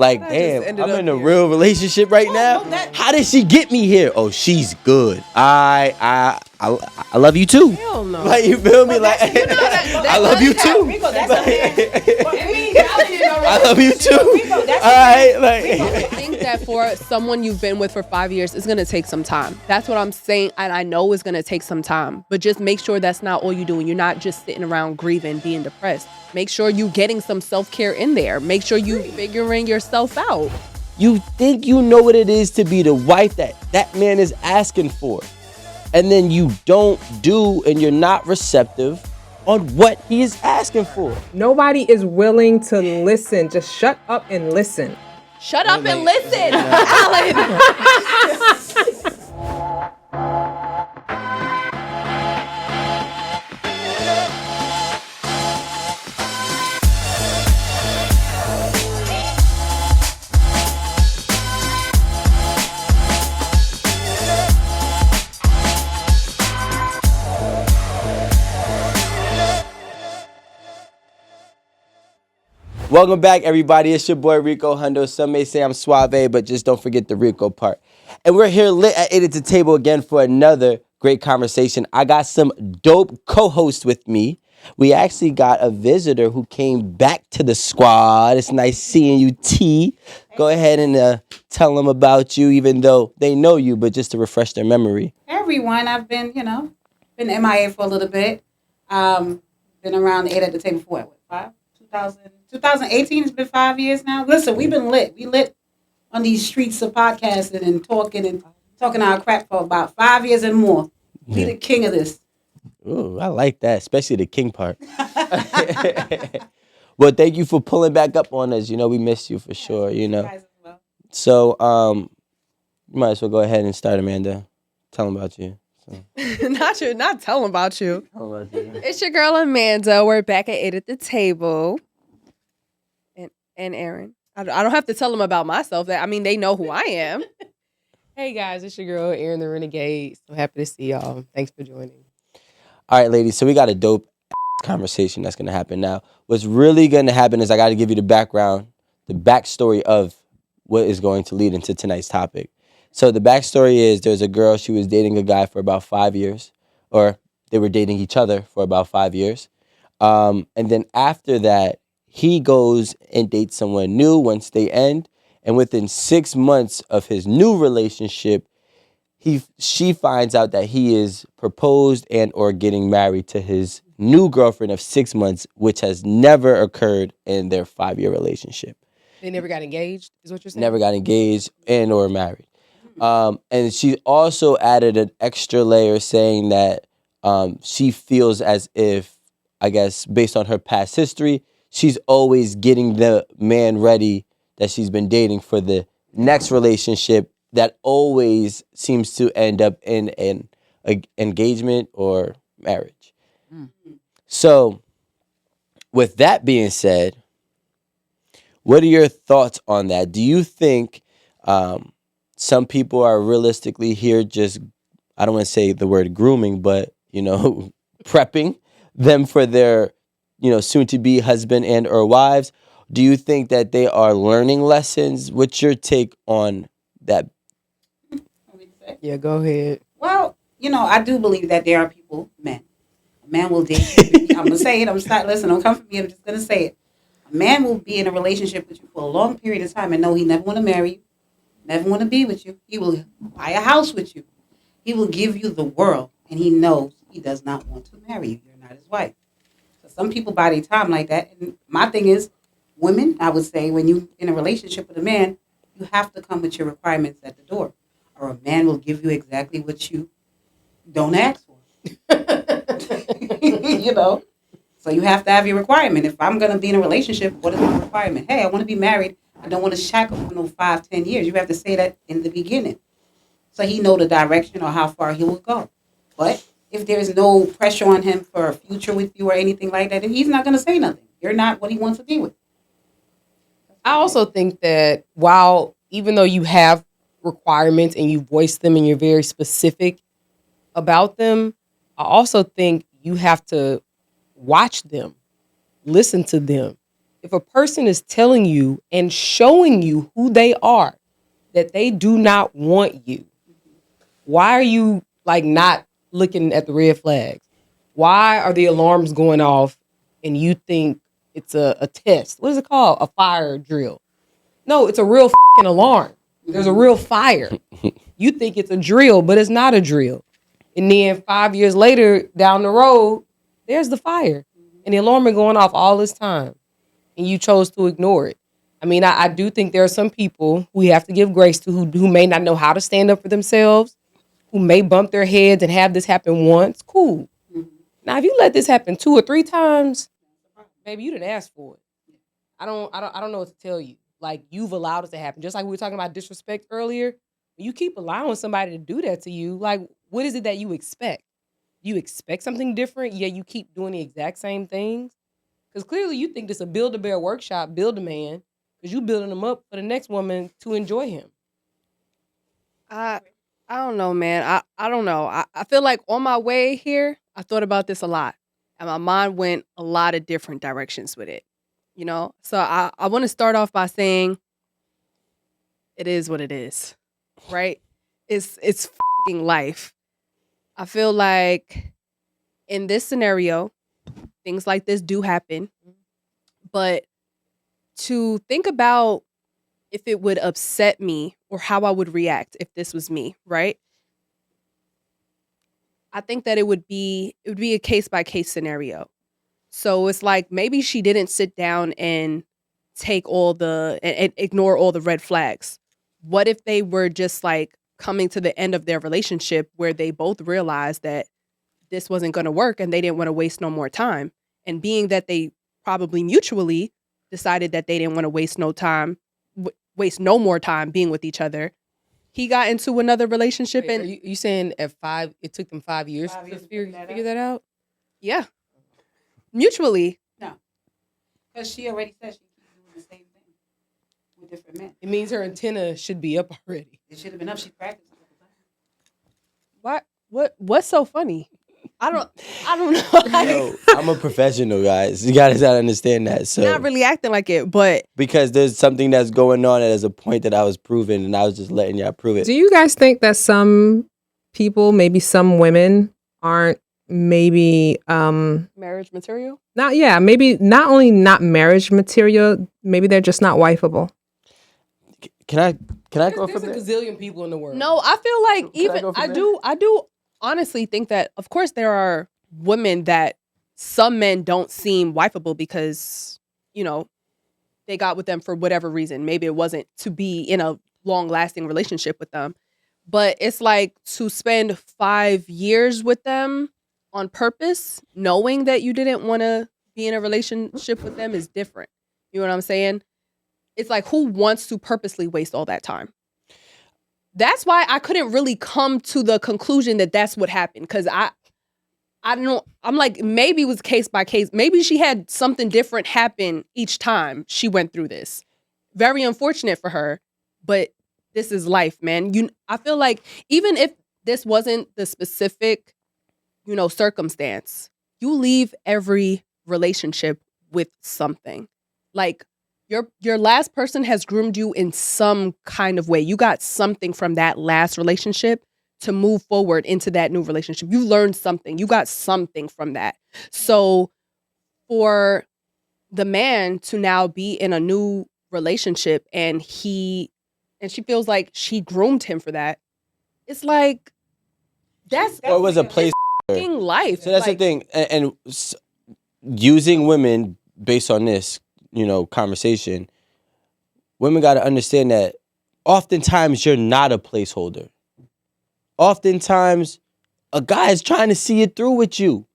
Like, damn, I'm in a real relationship right now. How did she get me here? Oh, she's good. I love you too. Hell no. Like, you feel me? Like, I love you too. Rico, that's a man. I love you too. All right, like. I think that for someone you've been with for 5 years, it's gonna take some time. That's what I'm saying, and I know it's gonna take some time. But just make sure that's not all you're doing. You're not just sitting around grieving, being depressed. Make sure you getting some self-care in there. Make sure you figuring yourself out. You think you know what it is to be the wife that man is asking for, and then you don't do, and you're not receptive on what he is asking for. Nobody is willing to listen. Just shut up and listen. Shut up and listen, Alan. Welcome back, everybody. It's your boy Rico Hundo. Some may say I'm suave, but just don't forget the Rico part. And we're here lit at 8 at the table again for another great conversation. I got some dope co-hosts with me. We actually got a visitor who came back to the squad. It's nice seeing you, T. Go ahead and tell them about you, even though they know you, but just to refresh their memory. Everyone, I've been MIA for a little bit. Been around the 8 at the table for what, 2018 has been 5 years now. Listen, we've been lit. We lit on these streets of podcasting and talking our crap for about 5 years and more. We the king of this. Ooh, I like that, especially the king part. Well, thank you for pulling back up on us. You know, we missed you for sure, you know. So, you might as well go ahead and start, Amanda. Tell them about you. So. Not tell them about you. Tell them about you. It's your girl Amanda. We're back at 8 at the table. And Aaron. I don't have to tell them about myself. They know who I am. Hey guys, it's your girl Aaron the Renegade. So happy to see y'all. Thanks for joining. All right, ladies. So we got a dope conversation that's going to happen now. What's really going to happen is I got to give you the background, the backstory of what is going to lead into tonight's topic. So the backstory is there's a girl, she was dating a guy for about 5 years, or they were dating each other for about 5 years. And then after that, he goes and dates someone new once they end. And within 6 months of his new relationship, she finds out that he is proposed and or getting married to his new girlfriend of 6 months, which has never occurred in their 5-year relationship. They never got engaged, is what you're saying? Never got engaged and or married. And she also added an extra layer saying that she feels as if, I guess, based on her past history, she's always getting the man ready that she's been dating for the next relationship that always seems to end up in an engagement or marriage. Mm-hmm. So, with that being said, what are your thoughts on that? Do you think some people are realistically here just, I don't want to say the word grooming, but, prepping them for their soon-to-be husband and or wives? Do you think that they are learning lessons? What's your take on that? Yeah, go ahead. Well, I do believe that there are people, men. A man will date you. I'm going to say it. Listen, don't come for me. I'm just going to say it. A man will be in a relationship with you for a long period of time and know he never want to marry you, never want to be with you. He will buy a house with you. He will give you the world, and he knows he does not want to marry you. You're not his wife. Some people buy their time like that. And my thing is, women, I would say, when you're in a relationship with a man, you have to come with your requirements at the door. Or a man will give you exactly what you don't ask for. So you have to have your requirement. If I'm going to be in a relationship, what is my requirement? Hey, I want to be married. I don't want to shackle for no 5-10 years. You have to say that in the beginning. So he know the direction or how far he will go. But if there's no pressure on him for a future with you or anything like that, he's not going to say nothing. You're not what he wants to be with. I also think that even though you have requirements and you voice them and you're very specific about them, I also think you have to watch them, listen to them, If a person is telling you and showing you who they are, that they do not want you, why are you like not looking at the red flags? Why are the alarms going off and you think it's a test? What is it called? A fire drill. No, it's a real fucking alarm. There's a real fire. You think it's a drill, but it's not a drill. And then 5 years later, down the road, there's the fire. And the alarm been going off all this time. And you chose to ignore it. I mean, I do think there are some people we have to give grace to who may not know how to stand up for themselves, who may bump their heads and have this happen once. Cool. Now, if you let this happen 2 or 3 times, baby, you didn't ask for it. I don't know what to tell you. Like, you've allowed it to happen. Just like we were talking about disrespect earlier. You keep allowing somebody to do that to you. Like, what is it that you expect? You expect something different, yet you keep doing the exact same things? Because clearly you think this is a Build-A-Bear workshop, Build-A-Man, because you building them up for the next woman to enjoy him. I don't know, man. I don't know. I feel like on my way here, I thought about this a lot. And my mind went a lot of different directions with it. You know? So I want to start off by saying it is what it is. Right? It's f***ing life. I feel like in this scenario, things like this do happen. But to think about if it would upset me or how I would react if this was me, right? I think that it would be a case by case scenario. So it's like maybe she didn't sit down and take and ignore all the red flags. What if they were just like coming to the end of their relationship where they both realized that this wasn't going to work and they didn't want to waste no more time? And being that they probably mutually decided that they didn't want to waste no more time being with each other, he got into another relationship. Wait, and are you saying at 5, it took them 5 years to figure that out? Yeah, mutually. No, because she already said she keeps doing the same thing with different men. It means her antenna should be up already. It should have been up. She practiced. What's so funny? I don't know. Yo, I'm a professional, guys. You gotta understand that. So Not really acting like it, but because there's something that's going on and there's a point that I was proving, and I was just letting y'all prove it. Do you guys think that some people, maybe some women, aren't maybe marriage material? maybe not only not marriage material, maybe they're just not wifeable. Can I go There's from a there? gazillion people in the world. No, I feel like Can I even go from I do honestly think that of course there are women that some men don't seem wifeable because, you know, they got with them for whatever reason. Maybe it wasn't to be in a long-lasting relationship with them. But it's like to spend 5 years with them on purpose, knowing that you didn't want to be in a relationship with them is different. You know what I'm saying? It's like, who wants to purposely waste all that time? That's why I couldn't really come to the conclusion that that's what happened. Because I don't know. I'm like, maybe it was case by case. Maybe she had something different happen each time she went through this. Very unfortunate for her, but this is life, man. I feel like even if this wasn't the specific, circumstance, you leave every relationship with something. Like your last person has groomed you in some kind of way. You got something from that last relationship to move forward into that new relationship. You learned something. You got something from that. So for the man to now be in a new relationship and she feels like she groomed him for that, it's like Or it was a place. life. So that's the thing, and using women based on this, conversation. Women got to understand that oftentimes you're not a placeholder. Oftentimes, a guy is trying to see it through with you,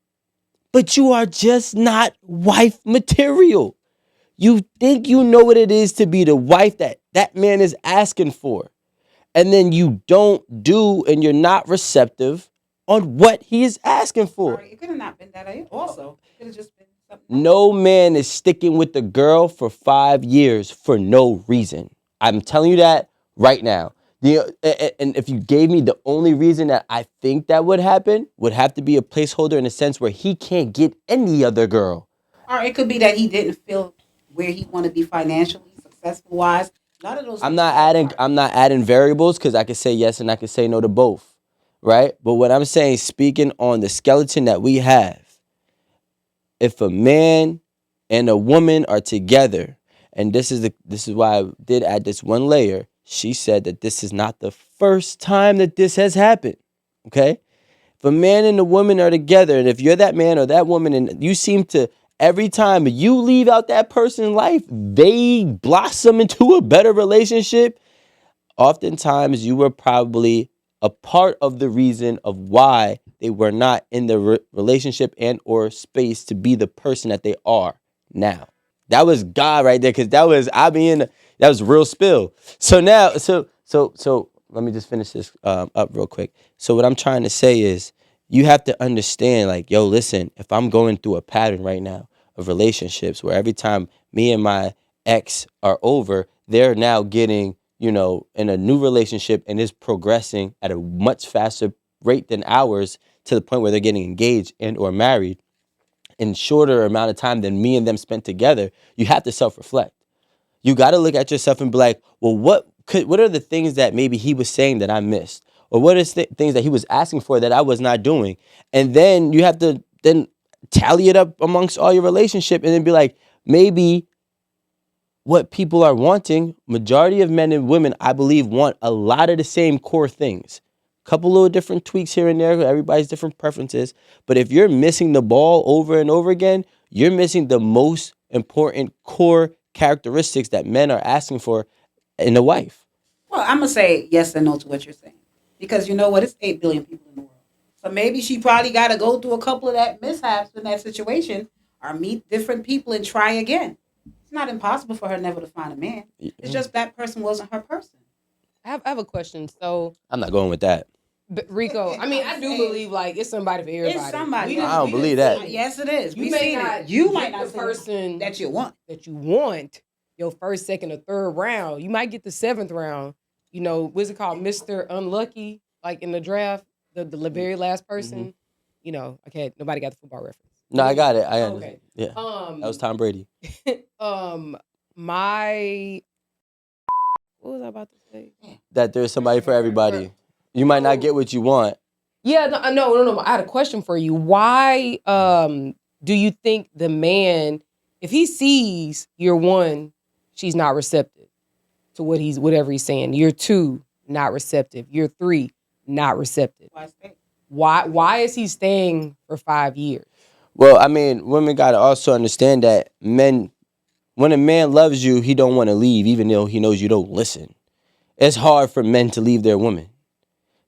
but you are just not wife material. You think you know what it is to be the wife that man is asking for, and then you don't do, and you're not receptive on what he is asking for. Sorry, it could have not been that also. It could have just been something. No man is sticking with the girl for 5 years for no reason. I'm telling you that right now. And if you gave me the only reason that I think that would happen, would have to be a placeholder in a sense where he can't get any other girl. Or it could be that he didn't feel where he want to be financially successful wise. A lot of those. I'm not adding variables because I can say yes and I can say no to both, right? But what I'm saying, speaking on the skeleton that we have, if a man and a woman are together, and this is why I did add this one layer. She said that this is not the first time that this has happened. Okay? If a man and a woman are together, and if you're that man or that woman, and you seem to, every time you leave out that person's life, they blossom into a better relationship, oftentimes you were probably a part of the reason of why they were not in the relationship and or space to be the person that they are now. That was God right there, because that was real spill. So now, so let me just finish this up real quick. So what I'm trying to say is, you have to understand, like, yo, listen, if I'm going through a pattern right now of relationships where every time me and my ex are over, they're now getting, in a new relationship and is progressing at a much faster rate than ours, to the point where they're getting engaged and or married in shorter amount of time than me and them spent together, you have to self-reflect. You got to look at yourself and be like, well, what are the things that maybe he was saying that I missed? Or what is things that he was asking for that I was not doing? And then you have to then tally it up amongst all your relationship and then be like, maybe what people are wanting, majority of men and women, I believe, want a lot of the same core things. Couple little different tweaks here and there, everybody's different preferences. But if you're missing the ball over and over again, you're missing the most important core characteristics that men are asking for in a wife. Well, I'm going to say yes and no to what you're saying. Because you know what? It's 8 billion people in the world. So maybe she probably got to go through a couple of that mishaps in that situation, or meet different people and try again. It's not impossible for her never to find a man. It's just that person wasn't her person. I have a question. So I'm not going with that. But Rico, I mean, I do believe like it's somebody for everybody. It's somebody. I don't believe that. Yes, it is. You might not the person that you want. Your first, second, or third round. You might get the 7th round. What's it called, Mr. Unlucky? Like in the draft, the very last person. Mm-hmm. Okay, nobody got the football reference. No, I got it. I understand. Okay. Yeah, that was Tom Brady. What was I about to say? That there's somebody for everybody. You might not get what you want. Yeah, no. I had a question for you. Why do you think the man, if he sees year 1, she's not receptive to whatever he's saying. Year 2, not receptive. Year 3, not receptive. Why is he staying for 5 years? Well, I mean, women got to also understand that when a man loves you, he don't want to leave, even though he knows you don't listen. It's hard for men to leave their woman.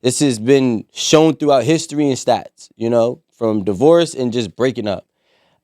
This has been shown throughout history and stats, from divorce and just breaking up.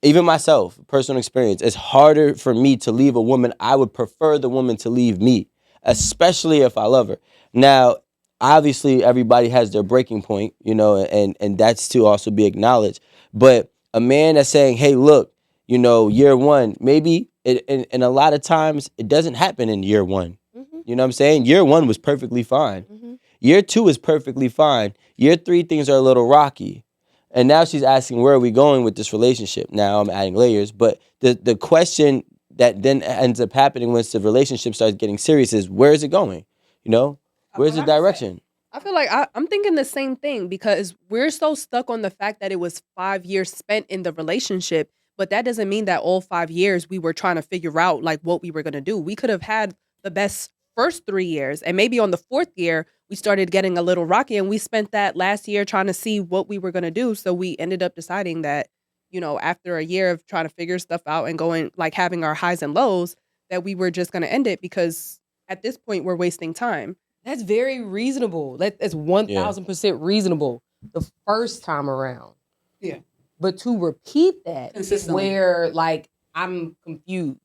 Even myself, personal experience, it's harder for me to leave a woman. I would prefer the woman to leave me, especially if I love her. Now, obviously, everybody has their breaking point, and that's to also be acknowledged. But a man that's saying, hey, look, year 1, maybe, and a lot of times it doesn't happen in year 1. Mm-hmm. You know what I'm saying? Year 1 was perfectly fine. Mm-hmm. Year 2 is perfectly fine. Year 3, things are a little rocky. And now she's asking, where are we going with this relationship? Now I'm adding layers. But the question that then ends up happening once the relationship starts getting serious is, where is it going? Where's the direction? I feel like I'm thinking the same thing, because we're so stuck on the fact that it was 5 years spent in the relationship. But that doesn't mean that all 5 years we were trying to figure out like what we were going to do. We could have had the best first 3 years, and maybe on the 4th year we started getting a little rocky, and we spent that last year trying to see what we were going to do. So we ended up deciding that, after a year of trying to figure stuff out and going, like, having our highs and lows, that we were just going to end it, because at this point we're wasting time. That's very reasonable. That's 1,000% reasonable the first time around. Yeah. But to repeat that is where, like, I'm confused.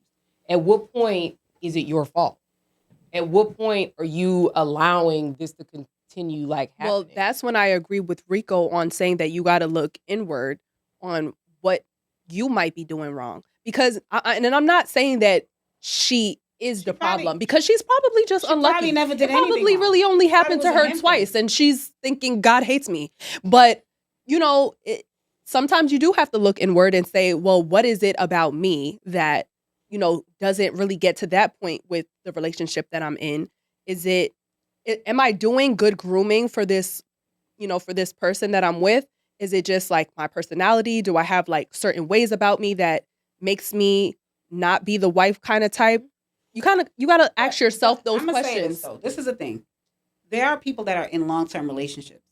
At what point is it your fault? At what point are you allowing this to continue, like, happening? Well, that's when I agree with Rico on saying that you got to look inward on what you might be doing wrong. Because, and I'm not saying that she is the problem, because she's probably just unlucky. Probably never did it probably anything really only happened to her twice, and she's thinking God hates me. But, sometimes you do have to look inward and say, well, what is it about me that doesn't really get to that point with the relationship that I'm in? Am I doing good grooming for this, for this person that I'm with? Is it just like my personality? Do I have like certain ways about me that makes me not be the wife kind of type? You got to ask yourself those questions. This is the thing. There are people that are in long-term relationships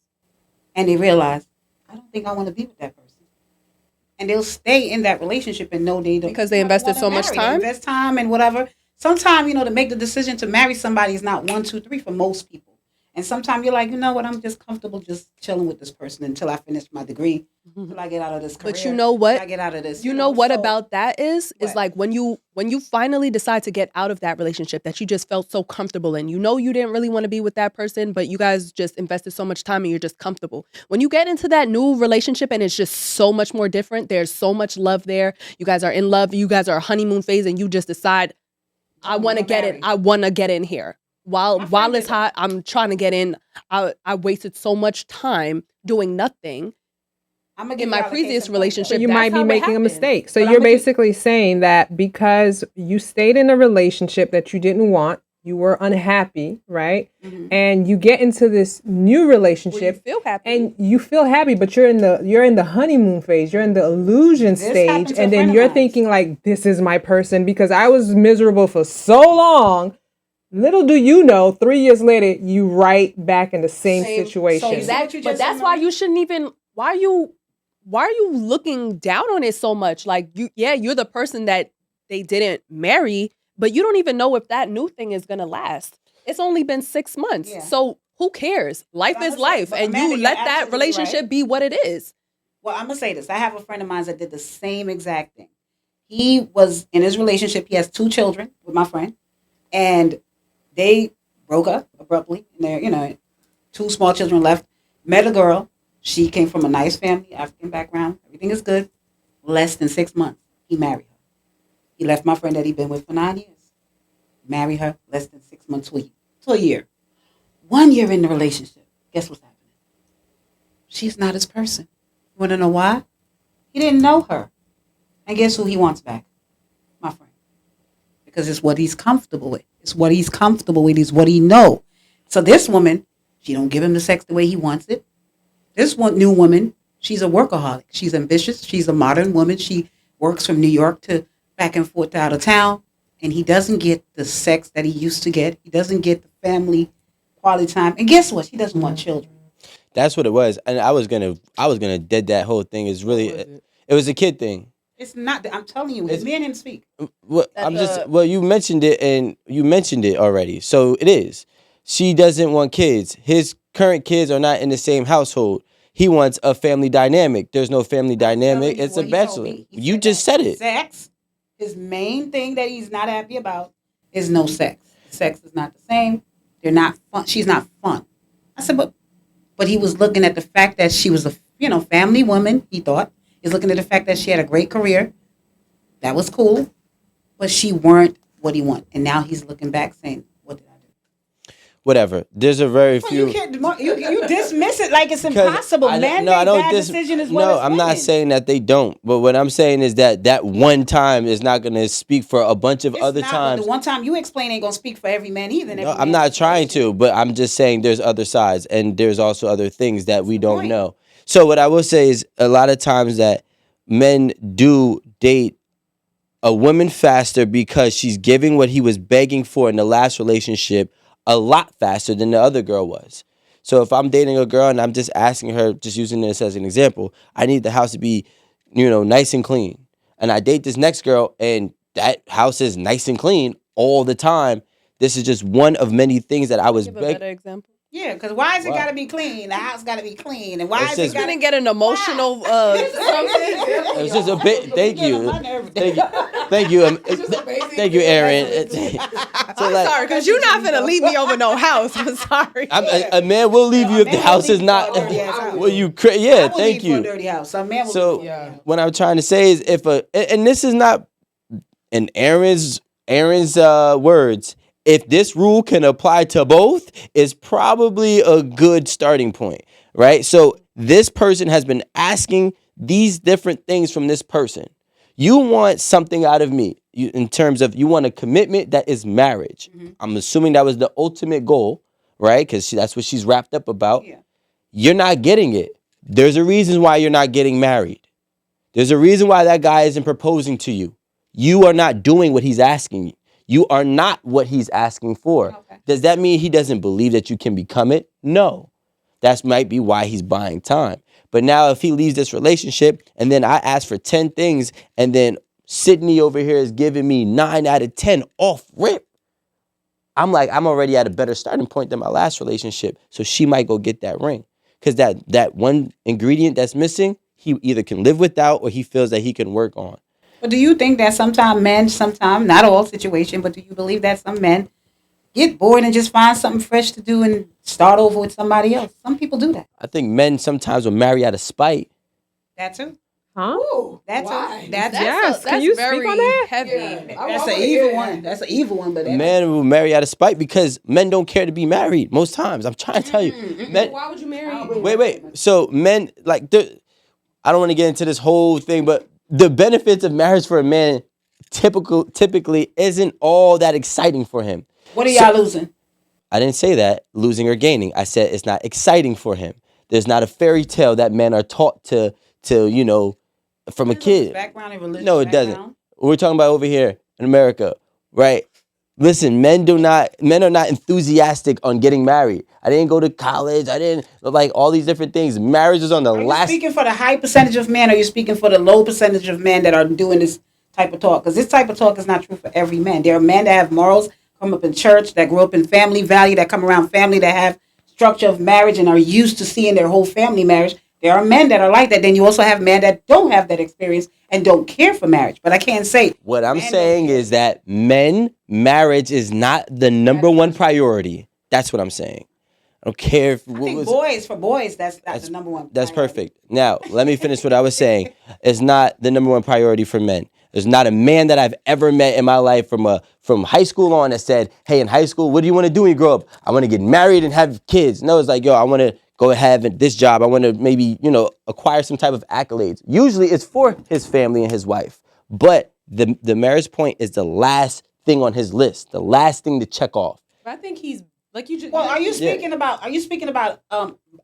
and they realize, I don't think I want to be with that person. And they'll stay in that relationship and know they don't. Because they invested so much time? They invest time and whatever. Sometimes, to make the decision to marry somebody is not 1, 2, 3 for most people. And sometimes you're like, you know what, I'm just comfortable just chilling with this person until I finish my degree, until I get out of this career. But you know what? I get out of this. You know what about that is like when you finally decide to get out of that relationship that you just felt so comfortable in. You didn't really want to be with that person, but you guys just invested so much time and you're just comfortable. When you get into that new relationship and it's just so much more different, there's so much love there. You guys are in love. You guys are a honeymoon phase and you just decide, I want to get in. I want to get in here. While it's hot, I'm trying to get in. I wasted so much time doing nothing in my previous relationship. So you might be making a mistake. So you're basically saying that because you stayed in a relationship that you didn't want, you were unhappy, right? Mm-hmm. And you get into this new relationship, you feel happy. And you feel happy, but you're in the honeymoon phase, you're in the illusion stage, and then you're thinking like, this is my person because I was miserable for so long. Little do you know, 3 years later, you right back in the same situation. But that's why you shouldn't even. Why are you looking down on it so much? Like you're the person that they didn't marry, but you don't even know if that new thing is gonna last. It's only been 6 months, so who cares? Life is life, and Amanda, you let that relationship be what it is. Well, I'm gonna say this. I have a friend of mine that did the same exact thing. He was in his relationship. He has 2 children with my friend, and they broke up abruptly, and they're, 2 small children left. Met a girl. She came from a nice family, African background. Everything is good. Less than 6 months, he married her. He left my friend that he'd been with for 9 years. Married her less than 6 months to a year. 1 year in the relationship. Guess what's happening? She's not his person. You want to know why? He didn't know her. And guess who he wants back? My friend. Because it's what he's comfortable with. It's what he's comfortable with. It's what he know. So this woman, she don't give him the sex the way he wants it. This new woman, she's a workaholic. She's ambitious. She's a modern woman. She works from New York to back and forth to out of town. And he doesn't get the sex that he used to get. He doesn't get the family quality time. And guess what? He doesn't want children. That's what it was. And I was gonna dead that whole thing. Is really it was a kid thing. It's not. I'm telling you, me and him speak. Well, you mentioned it, and you mentioned it already. So it is. She doesn't want kids. His current kids are not in the same household. He wants a family dynamic. There's no family dynamic. It's a bachelor. You just said it. Sex. His main thing that he's not happy about is no sex. Sex is not the same. They're not fun. She's not fun. I said, but he was looking at the fact that she was a family woman. He thought. He's looking at the fact that she had a great career. That was cool. But she weren't what he wanted. And now he's looking back saying, what did I do? Whatever. There's a very few. You dismiss it like it's impossible. Men make bad decisions as well as I'm women. not saying that they don't. But what I'm saying is that one time is not going to speak for a bunch of other times. The one time you explain ain't going to speak for every man either. No, I'm not trying to. But I'm just saying there's other sides. And there's also other things that we don't know. So what I will say is a lot of times that men do date a woman faster because she's giving what he was begging for in the last relationship a lot faster than the other girl was. So if I'm dating a girl and I'm just asking her, just using this as an example, I need the house to be, nice and clean. And I date this next girl and that house is nice and clean all the time. This is just one of many things that I was begging. Give a better example. Yeah, because why is it got to be clean? The house got to be clean. And why is it got to get an emotional something? It's just a bit. Thank you. Thank you, Aaron. I'm sorry, because you're not going to leave me over no house. I'm sorry. A man will leave you if the house is not. Well, yeah, thank you. A dirty house. So what I'm trying to say is and this is not in Aaron's words. If this rule can apply to both, it's probably a good starting point, right? So this person has been asking these different things from this person. You want something out of me. in terms of you want a commitment that is marriage. I'm assuming that was the ultimate goal, right? Because that's what she's wrapped up about. Yeah. You're not getting it. There's a reason why you're not getting married. There's a reason why that guy isn't proposing to you. You are not doing what he's asking you. You are not what he's asking for. Okay. Does that mean he doesn't believe that you can become it? No. That might be why he's buying time. But now if he leaves this relationship and then I ask for 10 things and then Sydney over here is giving me 9 out of 10 off rip, I'm already at a better starting point than my last relationship. So she might go get that ring. Because that one ingredient that's missing, he either can live without or he feels that he can work on. But do you think that sometimes, not all situation, but do you believe that some men get bored and just find something fresh to do and start over with somebody else? Some people do that. I think men sometimes will marry out of spite. That too. Huh? Ooh, That's why? Yes, can you speak on that? Heavy. That's an evil one. That's an evil one. But Men will marry out of spite because men don't care to be married most times. I'm trying to tell you. Men, Why would you marry? wait. So men, I don't want to get into this whole thing, but the benefits of marriage for a man typically isn't all that exciting for him. what are y'all losing? I didn't say that, losing or gaining. I said it's not exciting for him. There's not a fairy tale that men are taught to from a kid. Background and religion. No, it doesn't. We're talking about over here in America, right? Listen, men are not enthusiastic on getting married. I didn't go to college. I didn't all these different things. Marriage is on the Are you last. speaking for the high percentage of men, or are you speaking for the low percentage of men that are doing this type of talk? Because this type of talk is not true for every man. There are men that have morals, come up in church, that grew up in family value, that come around family, that have structure of marriage and are used to seeing their whole family marriage. There are men that are like that. Then you also have men that don't have that experience and don't care for marriage. But I can't say. What I'm saying is that marriage is not the number one priority. That's what I'm saying. I don't care if I think boys, that's the number one. That's priority. perfect. Now, let me finish what I was saying. It's not the number one priority for men. There's not a man that I've ever met in my life from high school on that said, hey, in high school, what do you want to do when you grow up? I want to get married and have kids. No, it's like, yo, I want to go have this job. I want to maybe, acquire some type of accolades. Usually it's for his family and his wife. But the marriage point is the last thing on his list, the last thing to check off. I think he's like you just. Well, are you speaking about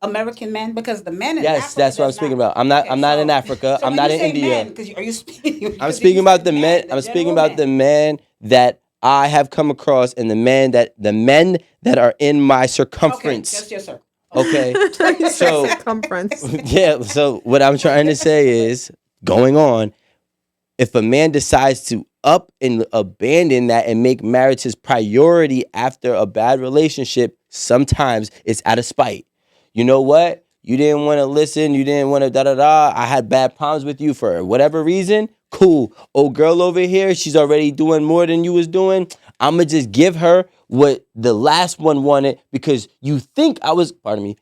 American men? Because the men in Yes, Africa, that's what I'm speaking about. I'm not in Africa. So I'm when not you in say India. Men, are you speaking? I'm speaking about the men. I'm speaking about the men that I have come across and the men that are in my circumference. Okay, just your circle. Okay. So Circumference. yeah, so what I'm trying to say is going on, if a man decides to up and abandon that and make marriage his priority after a bad relationship, sometimes it's out of spite. You know what? You didn't want to listen. You didn't want to da-da-da. I had bad problems with you for whatever reason. Cool. Old girl over here, she's already doing more than you was doing. I'm going to just give her what the last one wanted because you think I was going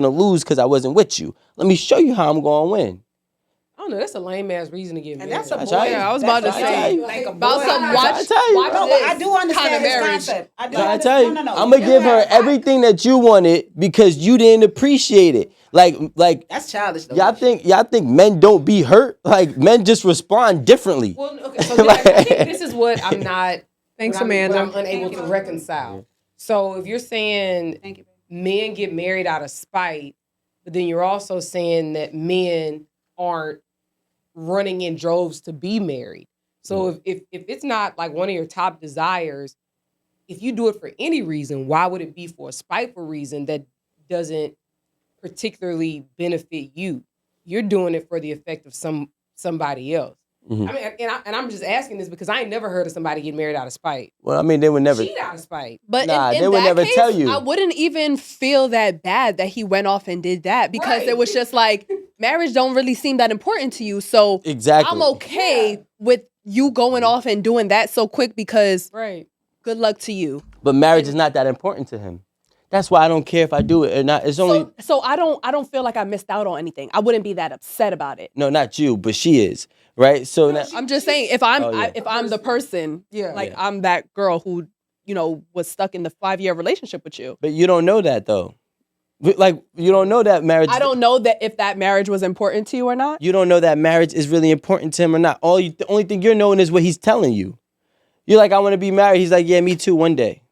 to lose because I wasn't with you. Let me show you how I'm going to win. I don't know. That's a lame ass reason to get married. And that's a boy. tell you. Yeah, I was about to say like a about boy. some I watch. tell you. Watch No, this but I do understand kind of this marriage. concept. I do I understand. tell you, No. I'm gonna give her everything that you wanted because you didn't appreciate it. Like That's childish, though. y'all think men don't be hurt? Like men just respond differently. Well, okay. So I think this is what I'm not. Thanks, what Amanda. I'm unable to reconcile. So if you're saying Thank you. men get married out of spite, but then you're also saying that men aren't running in droves to be married. So if it's not like one of your top desires, if you do it for any reason, why would it be for a spiteful reason that doesn't particularly benefit you? You're doing it for the effect of somebody else. Mhm. I mean, and I'm just asking this because I ain't never heard of somebody get married out of spite. Well, I mean, they would never. Cheat out of spite. But Nah, in they would that never case, tell you. I wouldn't even feel that bad that he went off and did that because Right. it was just like marriage don't really seem that important to you. So Exactly. I'm okay with you going off and doing that so quick because Right. good luck to you. But marriage is not that important to him. That's why I don't care if I do it or not. It's only So I don't feel like I missed out on anything. I wouldn't be that upset about it. no, not you, but she is, right? So now, I'm just saying if I'm Oh, yeah. if I'm the person, Yeah. like Yeah. I'm that girl who was stuck in the 5-year relationship with you. but you don't know that though. Like, you don't know that marriage. I don't know that if that marriage was important to you or not. You don't know that marriage is really important to him or not. The only thing you're knowing is what he's telling you. You're like, I want to be married. He's like, yeah, me too, one day.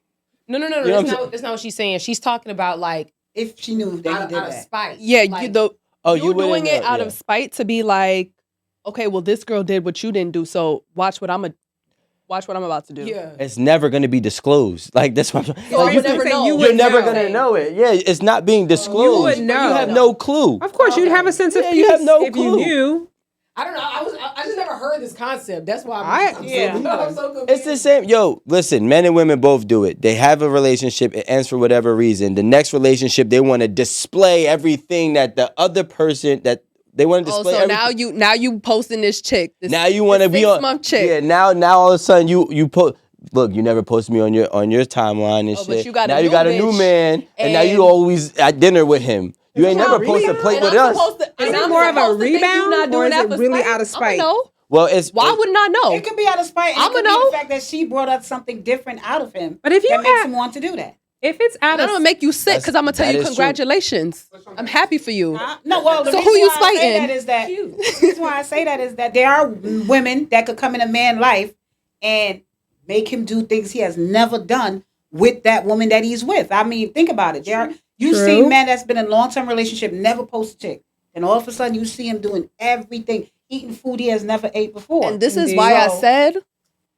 No. You know That's not what she's saying. She's talking about like If she knew that he did out of that. spite. Yeah, Like, you're wouldn't doing it know, out yeah. of spite to be like, okay, well, this girl did what you didn't do, so watch what I'm about to do. Yeah. It's never going to be disclosed. Like, that's what I'm saying. So Like, I would never know. You're never going to know it. Yeah, it's not being disclosed. You would know. You have no clue. Of course, you'd have a sense of Yeah, peace you have no if you clue. knew. I don't know. I just never heard this concept. That's why I'm so confused. It's the same. Yo, listen, men and women both do it. They have a relationship. It ends for whatever reason. The next relationship, they want to display everything that the other person, that they want to display so everything. now you posting this chick. Now you want to be on 6-month chick. Yeah, now all of a sudden you post. Look, you never posted me on your timeline and shit. But you got now a you new got a new bitch, man, and now you always at dinner with him. You ain't never posted a plate with us. Is it more of a rebound, or is it really out of spite? No. Well, Why wouldn't I know? It could be out of spite. And I'ma it could be know. the fact that she brought up something different out of him. But if you that makes have- him want to do that. If it's out I'm of gonna make you sick because I'm gonna tell that you is true. congratulations. I'm happy for you. No, well, the So reason who you why I say spiting? that is that the reason why I say that is that there are women that could come in a man's life and make him do things he has never done with that woman that he's with. I mean, think about it. You True. see men that's been in a long-term relationship never post a chick, and all of a sudden you see him doing everything, eating food he has never ate before. And this is Indeed. why I So- said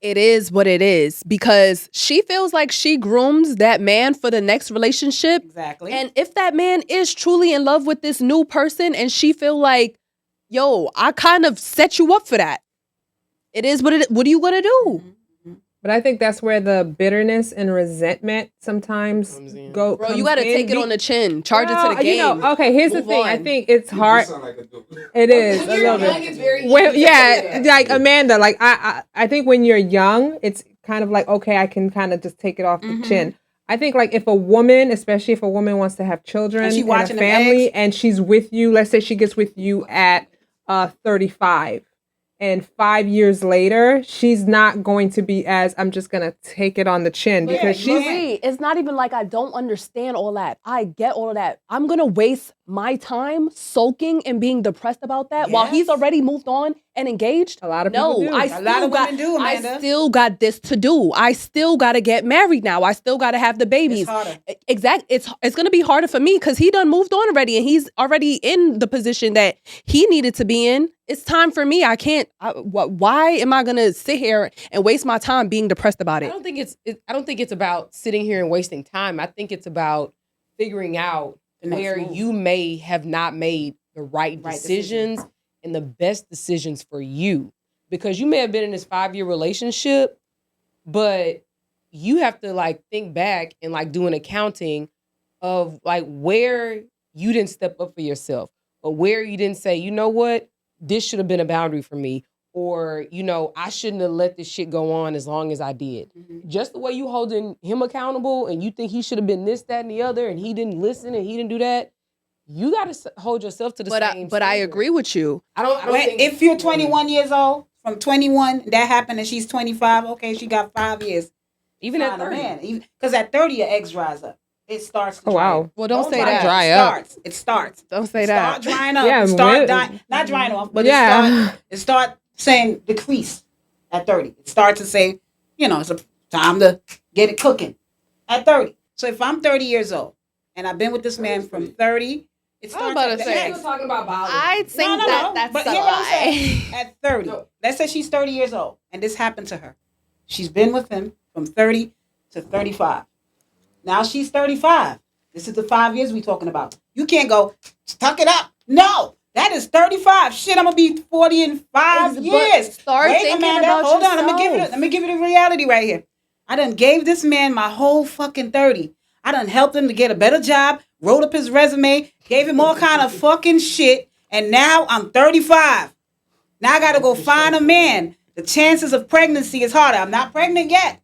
it is what it is, because she feels like she grooms that man for the next relationship. Exactly. And if that man is truly in love with this new person and she feel like, yo, I kind of set you up for that. It is what it is. What are you going to do? But I think that's where the bitterness and resentment sometimes go. Bro, you got to take it on the chin. Charge it to the game. You know, okay, here's the Move thing. I on. think it's hard. It is a little bit. It's very Well, easy to yeah, say that. like Amanda, like I think when you're young, it's kind of like, okay, I can kind of just take it off the chin. I think like if a woman, especially if a woman wants to have children And she and watching a them family, eggs. and she's with you, let's say she gets with you at 35. And 5 years later, she's not going to be as, I'm just going to take it on the chin because she's, Marie, it's not even like I don't understand all that. I get all of that. I'm going to waste my time sulking and being depressed about that while he's already moved on and engaged. A lot of people do. I A lot of women do, Amanda. I still got this to do. I still got to get married now. I still got to have the babies. It's harder. Exactly. It's going to be harder for me because he done moved on already and he's already in the position that he needed to be in. It's time for me. I can't. Why am I going to sit here and waste my time being depressed about I it? don't think it's about sitting here and wasting time. I think it's about figuring out next where move. you may have not made the right decisions and the best decisions for you. Because you may have been in this 5-year relationship, but you have to like think back and like do an accounting of like where you didn't step up for yourself or where you didn't say, you know what, this should have been a boundary for me. Or, you know, I shouldn't have let this shit go on as long as I did. Just the way you holding him accountable and you think he should have been this, that, and the other, and he didn't listen and he didn't do that, you got to hold yourself to the same But I standard. agree with you. I don't think... If you're 21 years old, from 21, that happened and she's 25, okay, she got 5 years. Even at 30. Because at 30, your eggs dries up. It starts to oh, dry wow. up. Well, don't say dry that. Dry it up. starts. Don't say It that. Start drying up. Yeah, It start when- dying. Not drying off, but Yeah. it start saying decrease at 30. It starts to say, you know, it's a time to get it cooking at 30. So if I'm 30 years old and I've been with this man from 30, it starts about at to the say- eggs. Still talking about biology. I think that's But a hear what I'm saying. lie. At 30, let's say she's 30 years old, and this happened to her. She's been with him from 30 to 35. Now she's 35. This is the 5 years we're talking about. You can't go, tuck it up. No, that is 35. Shit, I'm going to be 40 in 5 But years. start Wait, thinking Amanda, about hold on. yourself. Let me give you the reality right here. I done gave this man my whole fucking 30. I done helped him to get a better job, wrote up his resume, gave him all kind of fucking shit, and now I'm 35. Now I got to go find a man. The chances of pregnancy is harder. I'm not pregnant yet.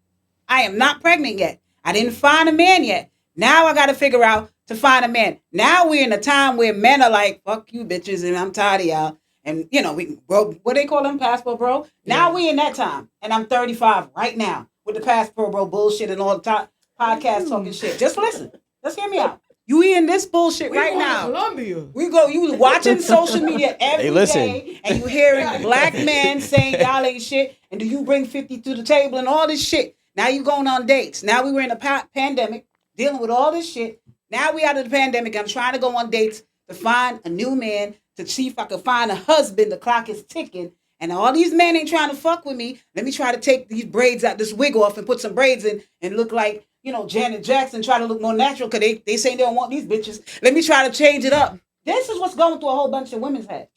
I am not pregnant yet. I didn't find a man yet. Now I got to figure out to find a man. Now we're in a time where men are like, fuck you bitches, and I'm tired of y'all. And, you know, what they call them, passport bro? Now we in that time. And I'm 35 right now with the passport bro bullshit and all the time podcast talking shit. Just listen. Just hear me out. You in this bullshit right now. Columbia. You watching social media every listen. day, and you hearing black men saying y'all ain't shit, and do you bring 50 to the table and all this shit. Now you going on dates. Now we were in a pandemic, dealing with all this shit. Now we out of the pandemic. I'm trying to go on dates to find a new man, to see if I can find a husband. The clock is ticking. And all these men ain't trying to fuck with me. Let me try to take these braids out, this wig off, and put some braids in and look like, Janet Jackson, try to look more natural because they say they don't want these bitches. Let me try to change it up. This is what's going through a whole bunch of women's heads.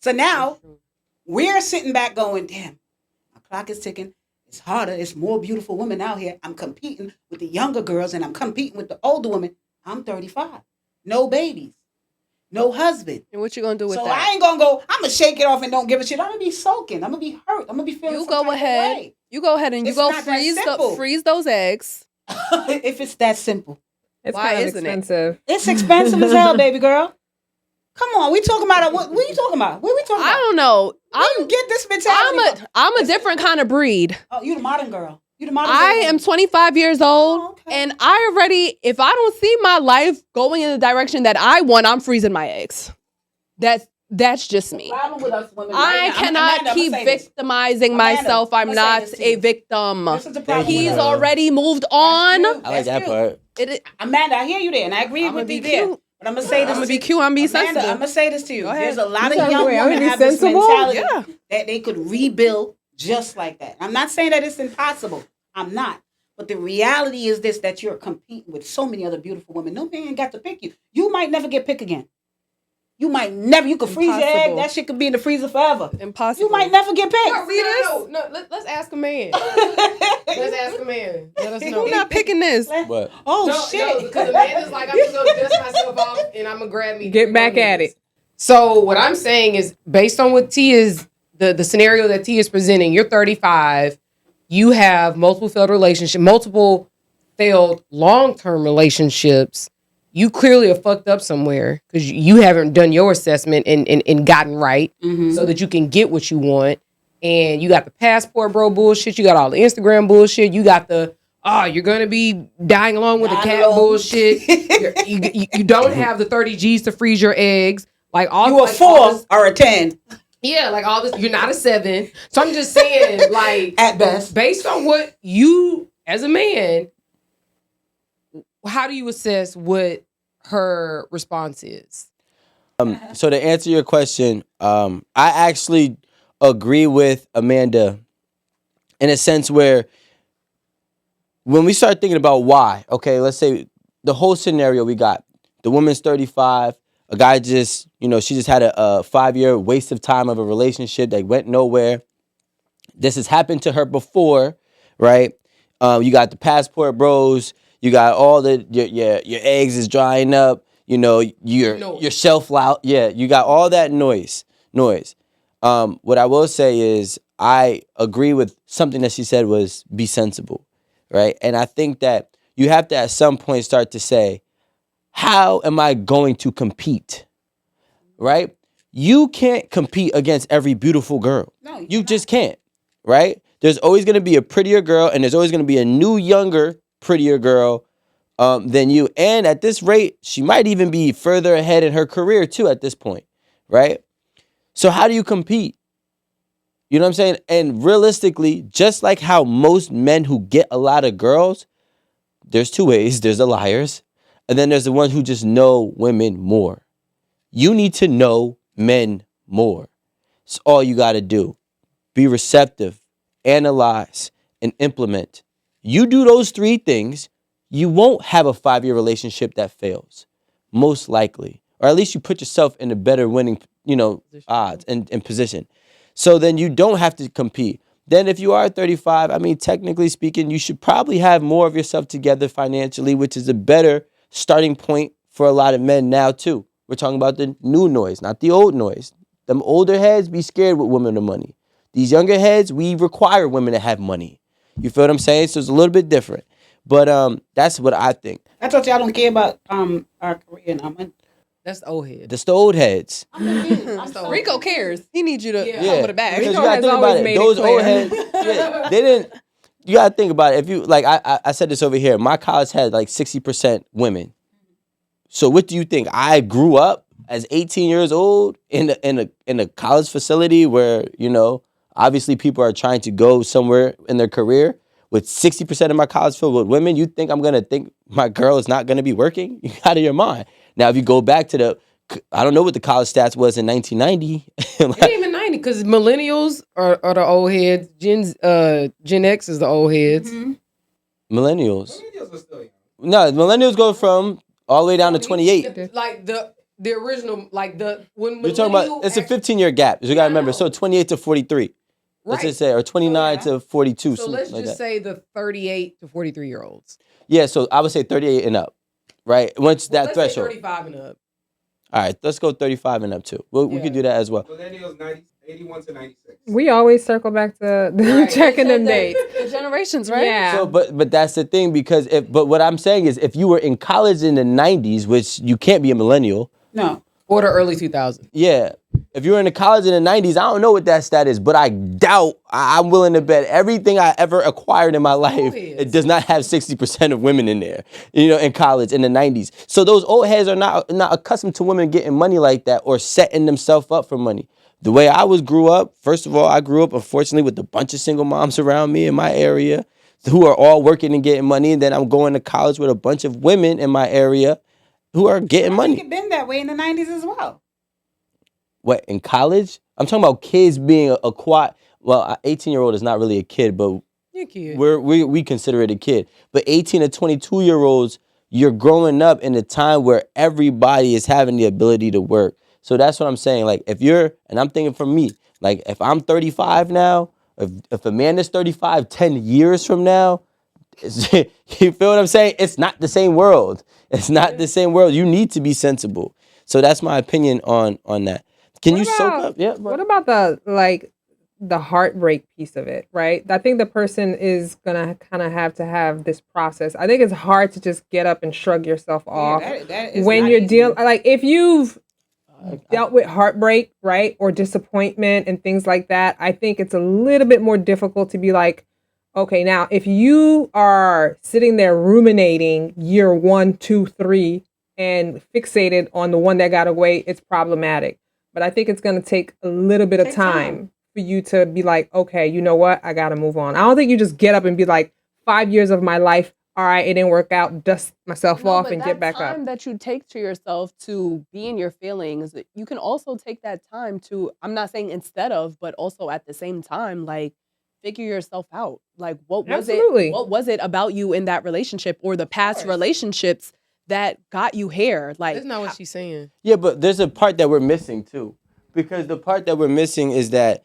So now we're sitting back going, damn, my clock is ticking. It's harder. It's more beautiful women out here. I'm competing with the younger girls and I'm competing with the older women. I'm 35. No babies. No husband. And what you gonna do with so that? I ain't gonna go, I'm gonna shake it off and don't give a shit. I'm gonna be sulking. I'm gonna be hurt. I'm gonna be feeling You go ahead. You go ahead and you It's go not that freeze those eggs. If it's that simple. It's Why kind of isn't it? expensive. It's expensive as hell, baby girl. Come on, we talking about what are you talking about? What are we talking I about? don't know. You get this mentality. I'm a different kind of breed. Oh, you the modern girl. You the modern I girl. am 25 years old, Oh, okay. and I already, if I don't see my life going in the direction that I want, I'm freezing my eggs. That's just me. Problem with us women. I right now- cannot Amanda, keep I'ma say this. victimizing Amanda, myself. I'm I'ma say not this to a you. victim. This is the problem He's with us. already moved on. That's I like That's that cute. part. Amanda, I hear you there, and I agree I'ma with be you there. cute. But I'm gonna say this. I'm gonna to be you. cute. I'm gonna be Amanda, sensible. I'm gonna say this to you. Go ahead. There's a lot You of sound young great. I'm women gonna be have this sensible. mentality Yeah. that they could rebuild just like that. I'm not saying that it's impossible. I'm not. But the reality is this, that you're competing with so many other beautiful women. No man got to pick you. You might never get picked again. You might never. You could freeze your egg. Impossible. That shit could be in the freezer forever. Impossible. You might never get picked. Let's ask a man. Let's ask a man. Let us know. I'm not picking this. What? Oh shit! Because Amanda's like, I'm just gonna dust myself off and I'm gonna grab me. Get back at it. So what I'm saying is, based on what T is, the scenario that T is presenting, you're 35, you have multiple failed relationships, multiple failed long-term relationships. You clearly are fucked up somewhere because you haven't done your assessment and gotten right so that you can get what you want. And you got the passport bro bullshit. You got all the Instagram bullshit. You got the, you're going to be dying along with a cat bullshit. You don't have the 30 G's to freeze your eggs. Like all You a like 4 all this, or a 10 yeah, like all this. You're not a 7. So I'm just saying, like, at best. based on what you, as a man, how do you assess what her response is? So to answer your question, I actually agree with Amanda in a sense where when we start thinking about why, okay, let's say the whole scenario we got, the woman's 35, a guy just, she just had a 5-year waste of time of a relationship that went nowhere. This has happened to her before, right? You got the passport bros, you got all the your eggs is drying up, your shelf life, you got all that noise. What I will say is I agree with something that she said was be sensible, right? And I think that you have to at some point start to say, how am I going to compete, right? You can't compete against every beautiful girl. No, you just can't, right? There's always going to be a prettier girl, and there's always going to be a new, younger, prettier girl than you. And at this rate, she might even be further ahead in her career too at this point, right? So how do you compete? You know what I'm saying? And realistically, just like how most men who get a lot of girls, there's two ways. There's the liars, and then there's the ones who just know women more. You need to know men more. It's all you got to do. Be receptive, analyze, and implement. You do those 3 things, you won't have a 5-year relationship that fails, most likely. Or at least you put yourself in a better winning, odds and position. So then you don't have to compete. Then if you are 35, technically speaking, you should probably have more of yourself together financially, which is a better starting point for a lot of men now too. We're talking about the new noise, not the old noise. Them older heads be scared with women and money. These younger heads, we require women to have money. You feel what I'm saying? So it's a little bit different. But that's what I think. I thought y'all don't care about our career and our money. That's the old head. That's the old heads. Rico cares. He needs you to Yeah. help with a bag. Because Rico you gotta has think about always it. made it Those old clear. heads, they didn't. You gotta think about it. If you I said this over here. My college had like 60% women. So what do you think? I grew up as 18 years old in a college facility where, obviously people are trying to go somewhere in their career with 60% of my college filled with women. You think I'm going to think my girl is not going to be working? You're out of your mind. Now, if you go back to I don't know what the college stats was in 1990. It ain't even 90 because millennials are the old heads. Gen X is the old heads. Mm-hmm. Millennials are still young. No, millennials go from all the way down to 28. Like the original, like when You're talking about, it's a 15-year gap. You got to remember. So 28 to 43. Let's just say, or 29 to 42. So let's just say the 38 to 43 year olds. Yeah, so I would say 38 and up, right? Once that let's threshold. Say 35 and up. All right, let's go 35 and up too. We could do that as well. Millennials 81 to 96. We always circle back to checking them dates. The generations, right? Yeah. So, but that's the thing, because but what I'm saying is, if you were in college in the 90s, which you can't be a millennial. No. Or the early 2000s. Yeah. If you were in the college in the 90s, I don't know what that stat is, but I doubt, I'm willing to bet everything I ever acquired in my life, it does not have 60% of women in there, in college in the 90s. So those old heads are not accustomed to women getting money like that or setting themselves up for money. The way I grew up, first of all, I grew up, unfortunately, with a bunch of single moms around me in my area who are all working and getting money. And then I'm going to college with a bunch of women in my area who are getting money. I think it been that way in the 90s as well. What, in college? I'm talking about kids being acquired. Well, an 18-year-old is not really a kid, but we consider it a kid. But 18 to 22-year-olds, you're growing up in a time where everybody is having the ability to work. So that's what I'm saying. Like, and I'm thinking for me, like, if I'm 35 now, if a man is 35 10 years from now, you feel what I'm saying? It's not the same world. It's not the same world. You need to be sensible. So that's my opinion on that. Can you soak up? Yeah. What about the heartbreak piece of it, right? I think the person is gonna kind of have to have this process. I think it's hard to just get up and shrug yourself off that is when you're dealing. Like, if you've dealt with heartbreak, right, or disappointment and things like that, I think it's a little bit more difficult to be like, okay, now if you are sitting there ruminating year 1, 2, 3 and fixated on the one that got away, it's problematic. But I think it's going to take a little bit of time for you to be like, okay, you know what? I got to move on. I don't think you just get up and be like, 5 years of my life, all right, it didn't work out, dust myself off and get back up. That time that you take to yourself to be in your feelings, you can also take that time to, I'm not saying instead of, but also at the same time, like, figure yourself out. Like, what was it about you in that relationship or the past relationships that got you here? Like, that's not what she's saying. Yeah, but there's a part that we're missing too, because the part that we're missing is that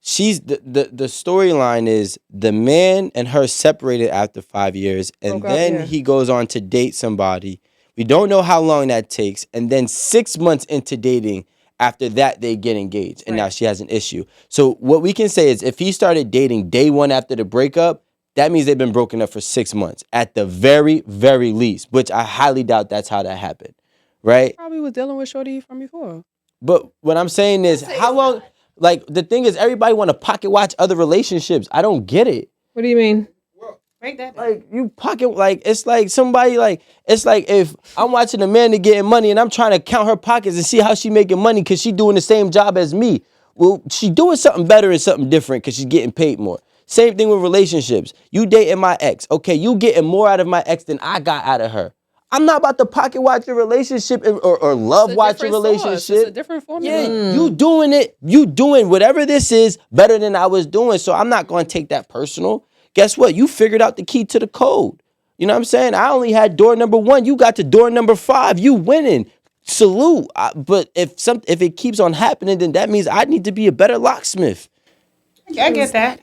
the storyline is the man and her separated after 5 years, and then he goes on to date somebody. We don't know how long that takes, and then 6 months into dating, after that they get engaged, and now she has an issue. So what we can say is, if he started dating day one after the breakup, that means they've been broken up for 6 months at the very, very least, which I highly doubt that's how that happened, right? Probably was dealing with shorty from before. But what I'm saying is, how long? Like, the thing is, everybody want to pocket watch other relationships. I don't get it. What do you mean? Break that down. Like, you pocket, like, it's like somebody, like, it's like if I'm watching Amanda getting money and I'm trying to count her pockets and see how she making money because she doing the same job as me. Well, she doing something better and something different because she's getting paid more. Same thing with relationships. You dating my ex. Okay, you getting more out of my ex than I got out of her. I'm not about to pocket watch your relationship or love watch your relationship. It's a different formula. Yeah, you doing it. You doing whatever this is better than I was doing. So I'm not going to take that personal. Guess what? You figured out the key to the code. You know what I'm saying? I only had door number 1. You got to door number 5. You winning. Salute. But if it keeps on happening, then that means I need to be a better locksmith. I get that.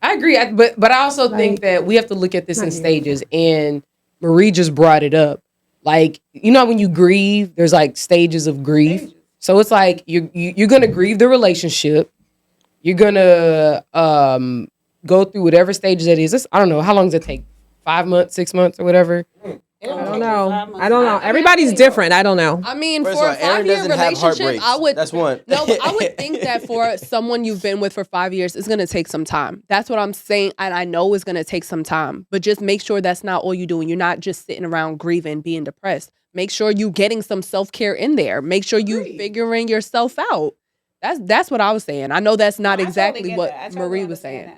I agree. But I also think that we have to look at this in stages. And Marie just brought it up. Like, you know, when you grieve, there's like stages of grief. So it's like you're going to grieve the relationship. You're going to go through whatever stages it is. I don't know. How long does it take? 5 months, 6 months or whatever? I don't know. I don't know. Everybody's different. I don't know. I mean, First for of all, a Aaron 5-year doesn't have relationship, heartbreaks. I would. That's one. No, but I would think that for someone you've been with for 5 years, it's gonna take some time. That's what I'm saying, and I know it's gonna take some time. But just make sure that's not all you're doing. You're not just sitting around grieving, being depressed. Make sure you getting some self-care in there. Make sure you figuring yourself out. That's what I was saying. I know that's not exactly what Marie was saying.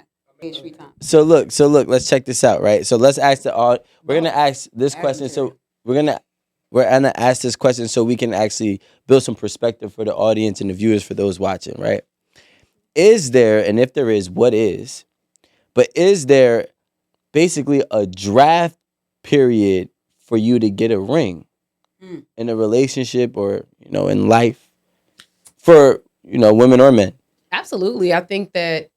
So look, let's check this out, right? So let's ask we're gonna ask this question. So we're gonna ask this question so we can actually build some perspective for the audience and the viewers, for those watching, right? Is there, and if there is, what is? But is there basically a draft period for you to get a ring in a relationship or, in life for, women or men? Absolutely. I think that,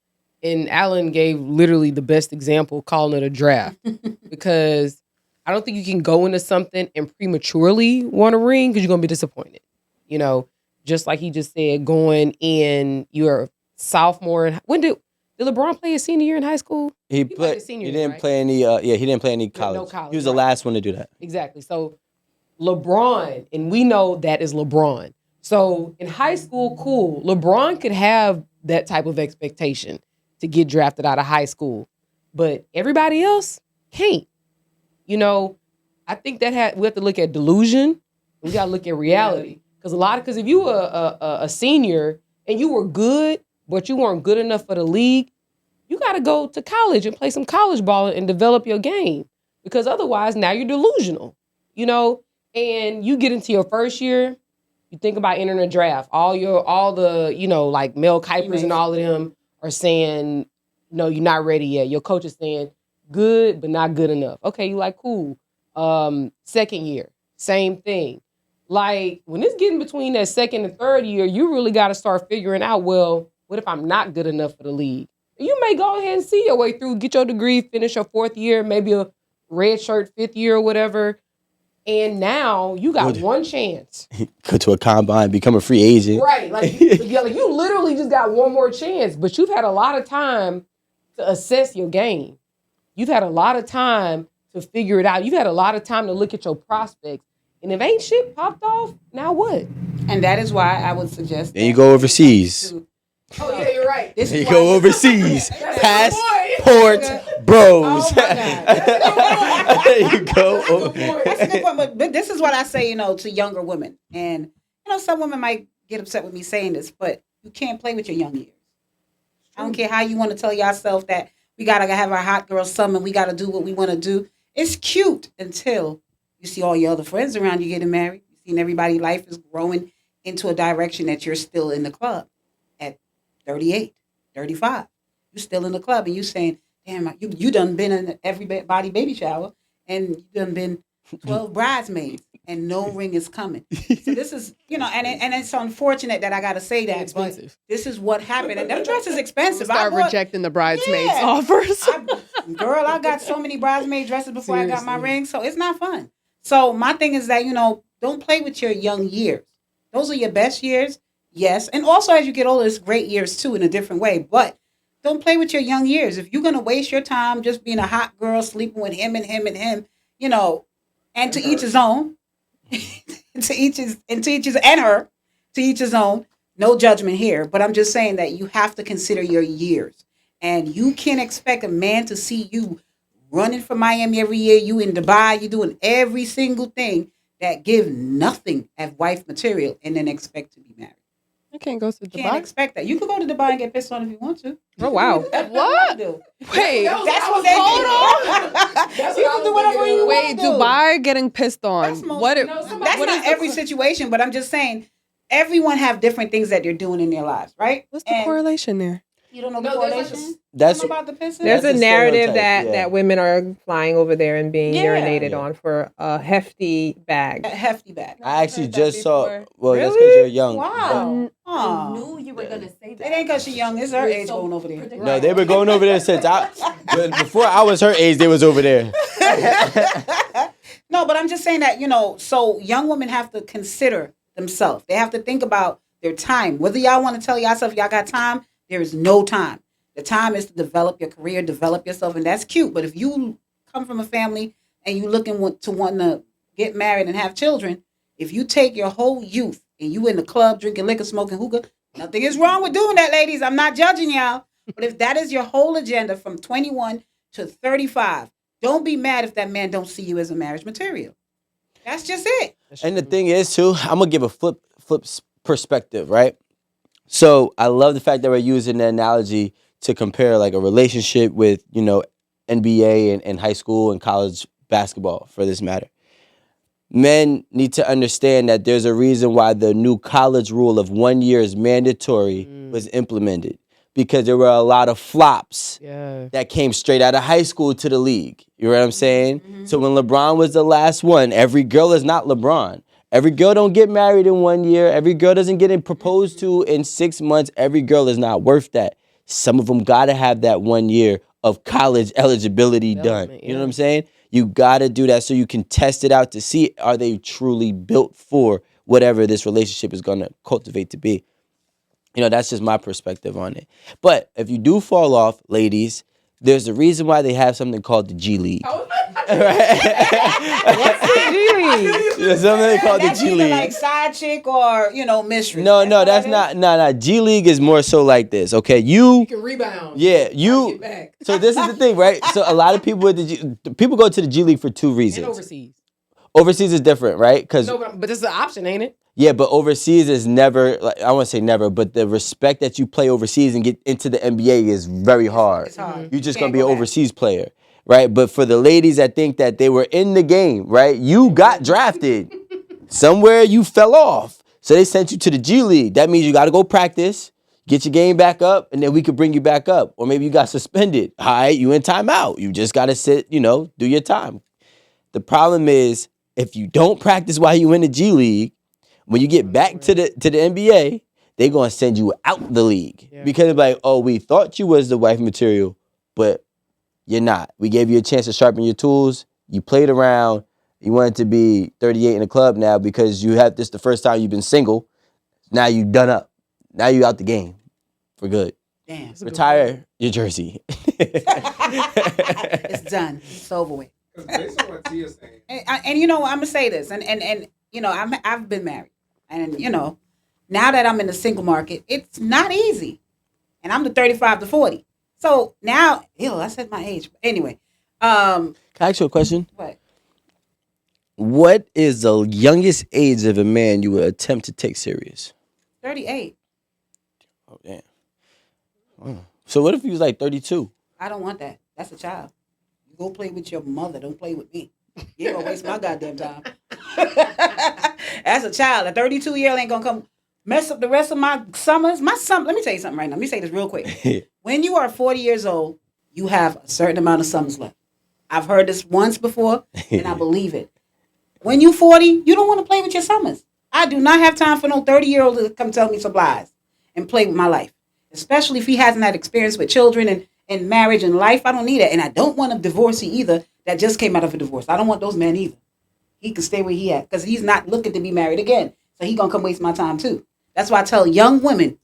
and Alan gave literally the best example, calling it a draft, because I don't think you can go into something and prematurely want a ring because you're going to be disappointed. Just like he just said, going in, you're a sophomore. When did LeBron play his senior year in high school? He played his senior year, right? He didn't play any college. No college. He was the last one to do that. Exactly. So LeBron, and we know that is LeBron. So in high school, cool. LeBron could have that type of expectation to get drafted out of high school, but everybody else can't. I think that we have to look at delusion. We got to look at reality, because if you were a senior and you were good, but you weren't good enough for the league, you got to go to college and play some college ball and develop your game, because otherwise now you're delusional. And you get into your first year, you think about entering a draft. All the like Mel Kipers and all of them are saying, no, you're not ready yet. Your coach is saying, good, but not good enough. Okay, you like, cool. Second year, same thing. Like, when it's getting between that second and third year, you really got to start figuring out, well, what if I'm not good enough for the league? You may go ahead and see your way through, get your degree, finish your fourth year, maybe a red shirt fifth year or whatever. And now you got one chance. Go to a combine, become a free agent. Right. Like you literally just got one more chance, but you've had a lot of time to assess your game. You've had a lot of time to figure it out. You've had a lot of time to look at your prospects. And if ain't shit popped off, now what? And that is why I would suggest. Then you go overseas. Oh, yeah, you're right. Then you go overseas. Passport bros. Oh, my God. There you go. That's a good point. But this is what I say, to younger women. And, some women might get upset with me saying this, but you can't play with your young years. I don't care how you want to tell yourself that we got to have our hot girl summer, we got to do what we want to do. It's cute until you see all your other friends around you getting married. You've seen everybody's life is growing into a direction that you're still in the club at 38, 35. You're still in the club and you saying, damn, you done been in everybody baby shower and you done been 12 bridesmaids and no ring is coming. So this is, and it's unfortunate that I got to say that, but this is what happened. And them dresses expensive. Start rejecting the bridesmaids offers. I got so many bridesmaid dresses before I got my ring, so it's not fun. So my thing is that, don't play with your young years. Those are your best years, yes. And also as you get older, it's great years too in a different way. But don't play with your young years. If you're going to waste your time just being a hot girl, sleeping with him and him and him, and to each his own, to each his own, no judgment here. But I'm just saying that you have to consider your years. And you can't expect a man to see you running from Miami every year, you in Dubai, you doing every single thing that give nothing as wife material and then expect to be married. You can't go to Dubai. Can't expect that. You could go to Dubai and get pissed on if you want to. Oh, wow. That's What? do. Wait, That's what they do. You can do whatever you want to do. Dubai getting pissed on. That's What not every situation, but I'm just saying everyone have different things that they're doing in their lives, right? What's the correlation there? You don't know the correlation? That's about the pissing? There's a narrative stereotype, that women are flying over there and being Yeah. urinated on for a hefty bag. A hefty bag. I actually just saw. Well, that's because Really? you're young. Wow. I knew you were gonna say that. It ain't because she's young. It's her age going over there. No, they were going over there since before I was her age. They was over there. No, but I'm just saying that, so young women have to consider themselves. They have to think about their time. Whether y'all want to tell yourself y'all got time, there is no time. The time is to develop your career, develop yourself, and that's cute. But if you come from a family and you looking to want to get married and have children, if you take your whole youth and you in the club drinking liquor, smoking hookah, nothing is wrong with doing that, ladies. I'm not judging y'all. But if that is your whole agenda from 21 to 35, don't be mad if that man don't see you as a marriage material. That's just it. And the thing is, too, I'm going to give a flip perspective, right? So I love the fact that we're using the analogy to compare like a relationship with, NBA and high school and college basketball for this matter. Men need to understand that there's a reason why the new college rule of 1 year is mandatory was implemented. Because there were a lot of flops that came straight out of high school to the league. You know what I'm saying? Mm-hmm. So when LeBron was the last one, every girl is not LeBron. Every girl don't get married in 1 year. Every girl doesn't get proposed to in 6 months. Every girl is not worth that. Some of them got to have that 1 year of college eligibility done. You know what I'm saying? You got to do that so you can test it out to see, are they truly built for whatever this relationship is going to cultivate to be. That's just my perspective on it. But if you do fall off, ladies, there's a reason why they have something called the G League. What's the G League? There's something called the That's G either League. like side chick or, mistress. No, that's not. No. G League is more so like this. Okay, You can rebound. Yeah, Get back. So this is the thing, right? So a lot of people people go to the G League for two reasons. And overseas. Overseas is different, right? Because But this is an option, ain't it? yeah, but overseas is never, like, I won't say never, but the respect that you play overseas and get into the NBA is very hard. It's hard. You're just You going to be an can't go back. overseas player, right? But for the ladies that think that they were in the game, right? You got drafted. Somewhere you fell off. So they sent you to the G League. That means you got to go practice, get your game back up, and then we could bring you back up. Or maybe you got suspended. All right, you in timeout. You just got to sit, do your time. The problem is, if you don't practice while you in the G League, when you get back to the NBA, they're going to send you out the league. Yeah. Because it's like, oh, we thought you was the wife material, but you're not. We gave you a chance to sharpen your tools. You played around. You wanted to be 38 in the club now because you have this the first time you've been single. Now you done up. Now you out the game for good. Damn. Retire your jersey. It's done. It's over with. Based on what Tia's saying. And I'm gonna say this, and I've been married, and now that I'm in the single market, it's not easy, and I'm the 35 to 40. So now, I said my age. Anyway, Can I ask you a question? What? What is the youngest age of a man you would attempt to take serious? 38. Oh, damn. Oh. So what if he was like 32? I don't want that. That's a child. You go play with your mother. Don't play with me. You ain't gonna waste my goddamn time. As a child, a 32-year-old ain't gonna come mess up the rest of my summers. Let me tell you something right now. Let me say this real quick. When you are 40 years old, you have a certain amount of summers left. I've heard this once before, and I believe it. When you 40, you don't want to play with your summers. I do not have time for no 30-year-old to come tell me some lies and play with my life, especially if he hasn't had experience with children and marriage and life. I don't need it, and I don't want a divorcee either that just came out of a divorce. I don't want those men either. He can stay where he at because he's not looking to be married again. So he going to come waste my time too. That's why I tell young women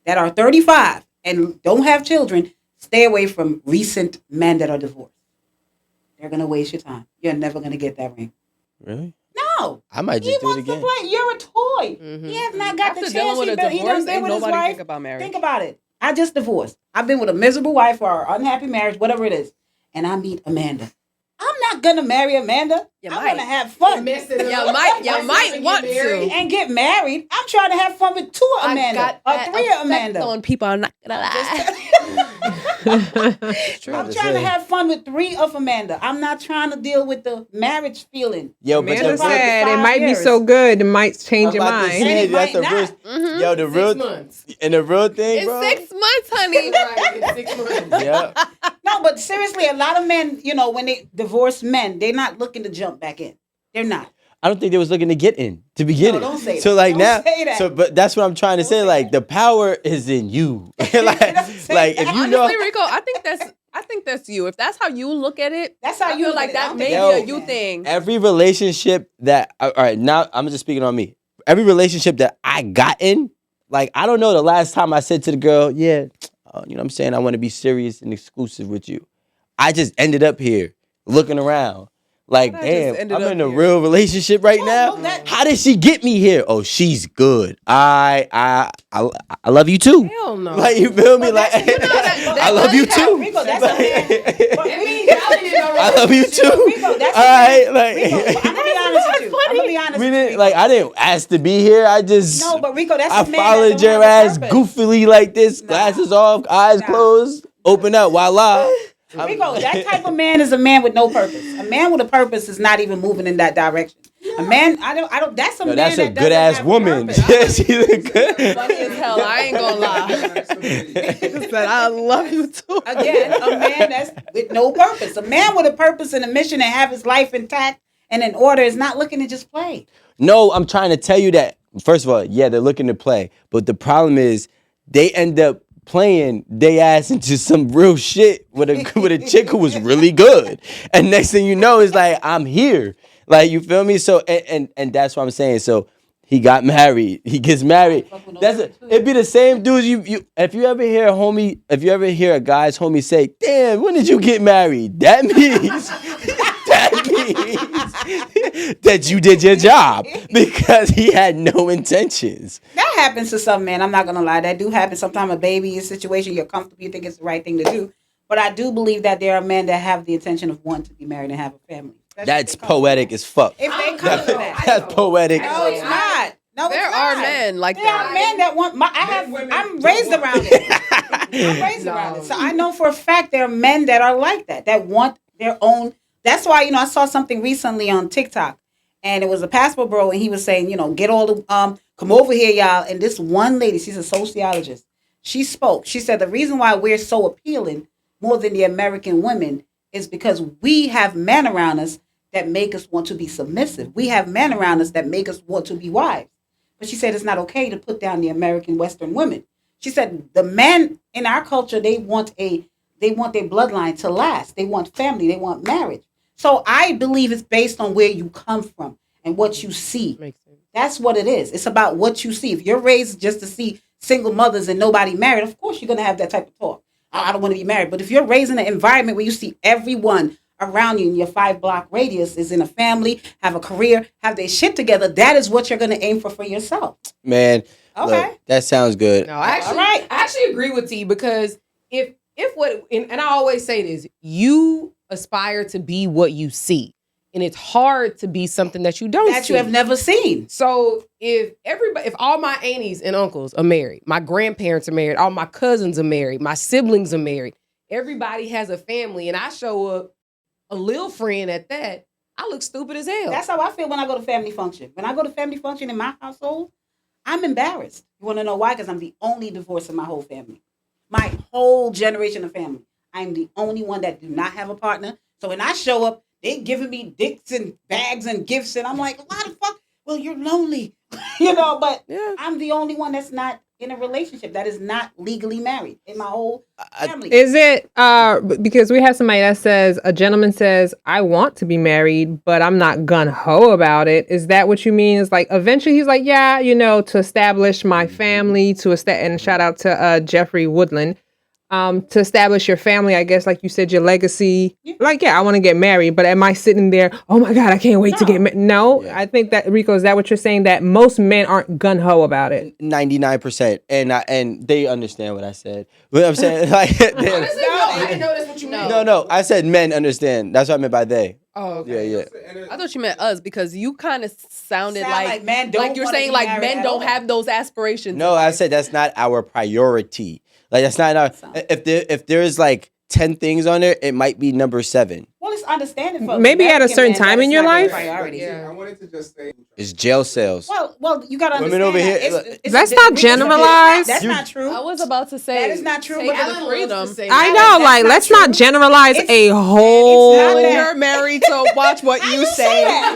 that are 35 and don't have children, stay away from recent men that are divorced. They're going to waste your time. You're never going to get that ring. Really? No. I might just do it again. He wants to play. You're a toy. Mm-hmm. He has not got After the dealing chance. with a He divorce, done been ain't with his nobody wife. think about marriage. Think about it. I just divorced. I've been with a miserable wife or an unhappy marriage, whatever it is. And I meet Amanda. I'm not going to marry Amanda. You I'm might. going to have fun. You might want to. And get married. I'm trying to have fun with two Amanda or three Amanda. On people, I'm not gonna lie. I'm trying to have fun with three of Amanda. I'm not trying to deal with the marriage feeling. Yo, but Amanda the said it 5 might be years. so good, it might change your I'm about to mind. say, And it that's might the real, Mm-hmm. yo, the 6 real, months. and the real thing, In bro. 6 months, honey. Right, in 6 months. Yeah. No, but seriously, a lot of men, when they divorce men, they're not looking to jump back in. They're not. I don't think they was looking to get in to begin. No, don't say So that. like Don't now, say that. but that's what I'm trying to say. say Like that. the power is in you. like say if that. you know, Honestly, Rico, I think that's you. If that's how you look at it, That's how I you feel look like at it. I that don't may think be Yo. a you thing. every relationship that all right, now I'm just speaking on me. Every relationship that I got in, like I don't know the last time I said to the girl, yeah, you know what I'm saying, I want to be serious and exclusive with you. I just ended up here looking around. Like, I just damn, ended I'm up in a here. real relationship right now. no, that- How did she get me here? Oh, she's good. I love you too. Hell no. Like, you feel me? Like, that- I love you too. Rico, that's a man. I love you too. Rico, that's All right, like, Rico, I'm gonna be honest with you. I'm gonna be honest we with didn't you. like. I didn't ask to be here. I just No, but Rico, that's I a man that followed don't your have a ass purpose. goofily like this, glasses off, eyes closed, open up, voila. Rico, that type of man is a man with no purpose. A man with a purpose is not even moving in that direction. A man, I don't. That's a No, man that's a that good doesn't ass have a woman. purpose. Yeah, she's a good. Funny as hell. I ain't gonna lie. Said I love you too. Again, a man that's with no purpose. A man with a purpose and a mission and have his life intact and in order is not looking to just play. No, I'm trying to tell you that. First of all, yeah, they're looking to play, but the problem is they end up playing they ass into some real shit with a chick who was really good, and next thing you know, it's like I'm here. Like, you feel me? So and that's what I'm saying. So he got married. He gets married. It'd be the same dudes. You if you ever hear a guy's homie say, "Damn, when did you get married?" That means that you did your job, because he had no intentions. That happens to some men. I'm not gonna lie. That do happen. Sometimes a baby is a situation you're comfortable, you think it's the right thing to do. But I do believe that there are men that have the intention of wanting to be married and have a family. That's poetic as fuck. If they come to that. That's poetic. No, it's not. No, There it's are not. men like There are that. men that want. I'm raised around it. I'm raised around it, so I know for a fact there are men that are like that. That want their own. That's why I saw something recently on TikTok, and it was a passport bro, and he was saying, get all the come over here, y'all. And this one lady, she's a sociologist. She spoke. She said the reason why we're so appealing more than the American women is because we have men around us that make us want to be submissive. We have men around us that make us want to be wives. But she said it's not okay to put down the American Western women. She said the men in our culture, they want their bloodline to last. They want family. They want marriage. So I believe it's based on where you come from and what you see. Makes sense. That's what it is. It's about what you see. If you're raised just to see single mothers and nobody married, of course you're going to have that type of talk. I don't want to be married. But if you're raised in an environment where you see everyone around you in your 5-block radius is in a family, have a career, have their shit together, that is what you're going to aim for yourself. Man, Okay. look, that sounds good. No, I actually agree with T, because if what, and I always say this, you aspire to be what you see, and it's hard to be something that you don't That see. you have never seen. So if all my aunties and uncles are married, my grandparents are married, all my cousins are married, my siblings are married, everybody has a family, and I show up a little friend at that, I look stupid as hell. That's how I feel when I go to family function. When I go to family function in my household, I'm embarrassed. You want to know why? Because I'm the only divorce in my whole family. My whole generation of family. I'm the only one that do not have a partner. So when I show up, they giving me dicks and bags and gifts, and I'm like, why the fuck? Well, you're lonely, but Yeah. I'm the only one that's not in a relationship, that is not legally married in my whole family. Is it because we have somebody that says, a gentleman says, I want to be married, but I'm not gung-ho about it. Is that what you mean? Is like eventually he's like, yeah, to establish my family, and shout out to Jeffrey Woodland, to establish your family, I guess, like you said, your legacy. Yeah. Like, yeah, I want to get married, but am I sitting there, oh my God, I can't wait to get married? No, Yeah. I think that, Rico, is that what you're saying? That most men aren't gung-ho about it? 99%, and they understand what I said. But I'm saying, like, Honestly, no, I didn't know that's what you meant. no, I said men understand. That's what I meant by they. Oh, okay. Yeah. I thought you meant us, because you kind of sounded Sound like like men don't you're wanna saying be like married men at don't all. have those aspirations. No, I said that's not our priority. Like, that's not our. If there's like 10 things on there, it might be number 7. Well, it's understanding for Maybe at a American certain men time that in it's your not their life? priority. Yeah. I wanted to just say, It's jail cells. Well, you gotta Women understand over here- it's Let's a- not it's a- generalize. That's You- not true. I was about to say That is not true, Take but the Alan freedom. loves to say I that. know, That's like, not let's true. not generalize It's- a whole. not When that- you're married, so watch what you say. How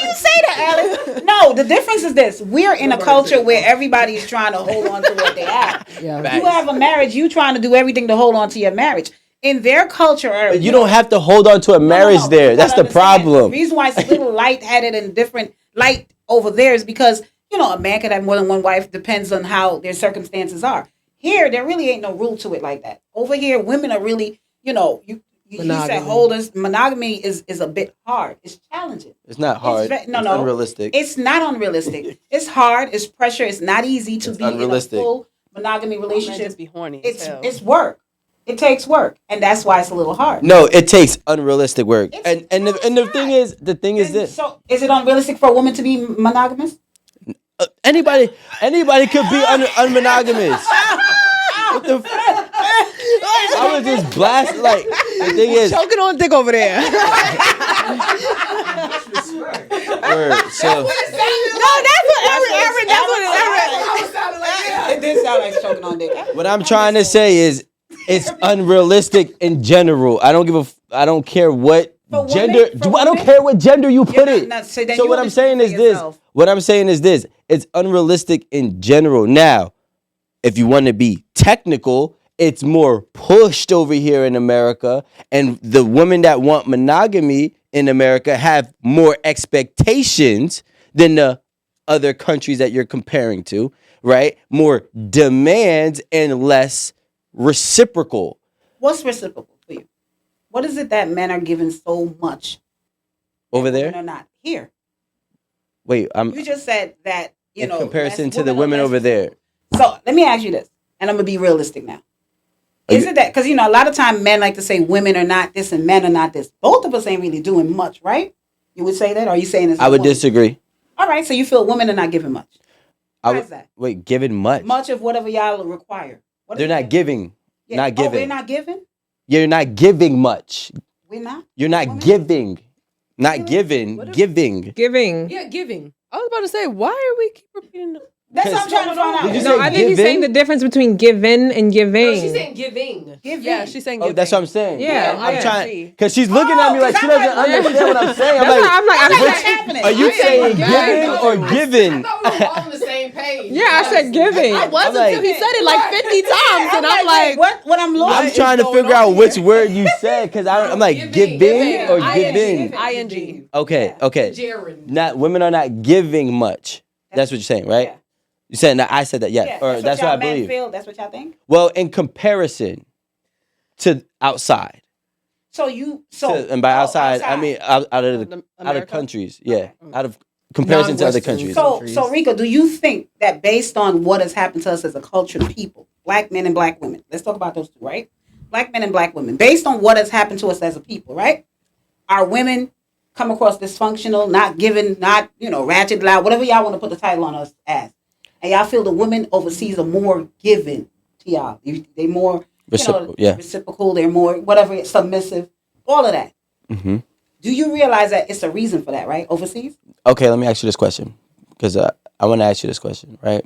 you say that, Alex? No, the difference is this: we're in a culture where everybody is trying to hold on to what they have. Yeah. You have a marriage, you trying to do everything to hold on to your marriage. In their culture, You don't have to hold on to a marriage no, there. you That's gotta the understand. problem. The reason why it's a little light-headed and different light over there is because, a man could have more than one wife, depends on how their circumstances are. Here, there really ain't no rule to it like that. Over here, women are really, He said monogamy is a bit hard. It's challenging. It's not hard. It's unrealistic. It's not unrealistic. It's hard. It's pressure. It's not easy to be unrealistic. In a full monogamy relationship. Just be horny. It's work. It takes work, and that's why it's a little hard. No, it takes unrealistic work. And the thing is this. So, is it unrealistic for a woman to be monogamous? Anybody could be unmonogamous. What the fuck? I was just blasted. Like the thing is, choking on dick over there. So it did sound like choking on dick. What I'm trying to say is, it's unrealistic in general. I don't care what gender. I don't care what gender you put it. So what I'm saying is this. What I'm saying is this. It's unrealistic in general. Now, if you want to be technical, it's more pushed over here in America, and the women that want monogamy in America have more expectations than the other countries that you're comparing to, right? More demands and less reciprocal. What's reciprocal for you? What is it that men are given so much over there? Women are not here. Wait, you just said that, in comparison to the women over there. So let me ask you this, and I'm gonna be realistic now. Is it that because a lot of time men like to say women are not this and men are not this? Both of us ain't really doing much, right? You would say that, or are you saying this? I would disagree. All right, so you feel women are not giving much. Why is that? Wait, giving much? Much of whatever y'all require. They're not giving. Yeah. Not giving. Oh, we're not giving? You're not giving much. We're not? You're not giving. Not giving. Giving. Giving. Yeah, giving. I was about to say, why are we keep repeating the... That's what I'm trying to find out. No, I think he's saying the difference between giving and giving. No, she's saying giving. Yeah, she's saying giving. Oh, that's what I'm saying. Yeah, I'm trying because she's looking at me like she doesn't understand what I'm saying. I'm like, what's happening? Are you saying giving or giving? I thought we were all on the same page. Yeah, I said giving. I was until he said it like 50 times, and I'm like, what I'm looking. I'm trying to figure out which word you said because I'm like giving or giving. ing. Okay. Not women are not giving much. That's what you're saying, right? You said that. I said that. Yeah. Or that's what I believe. That's what y'all think. Well, in comparison to outside. And by outside, I mean out of countries. Yeah. Out of comparison to other countries. So Rico, do you think that based on what has happened to us as a culture of people, black men and black women, let's talk about those two, right? Black men and black women, based on what has happened to us as a people, right? Our women come across dysfunctional, not giving, not, ratchet, loud, whatever y'all want to put the title on us as. And y'all feel the women overseas are more giving to y'all. They more reciprocal. They're more whatever, submissive, all of that. Mm-hmm. Do you realize that it's a reason for that, right? Overseas. Okay, let me ask you this question because I want to ask you this question, right?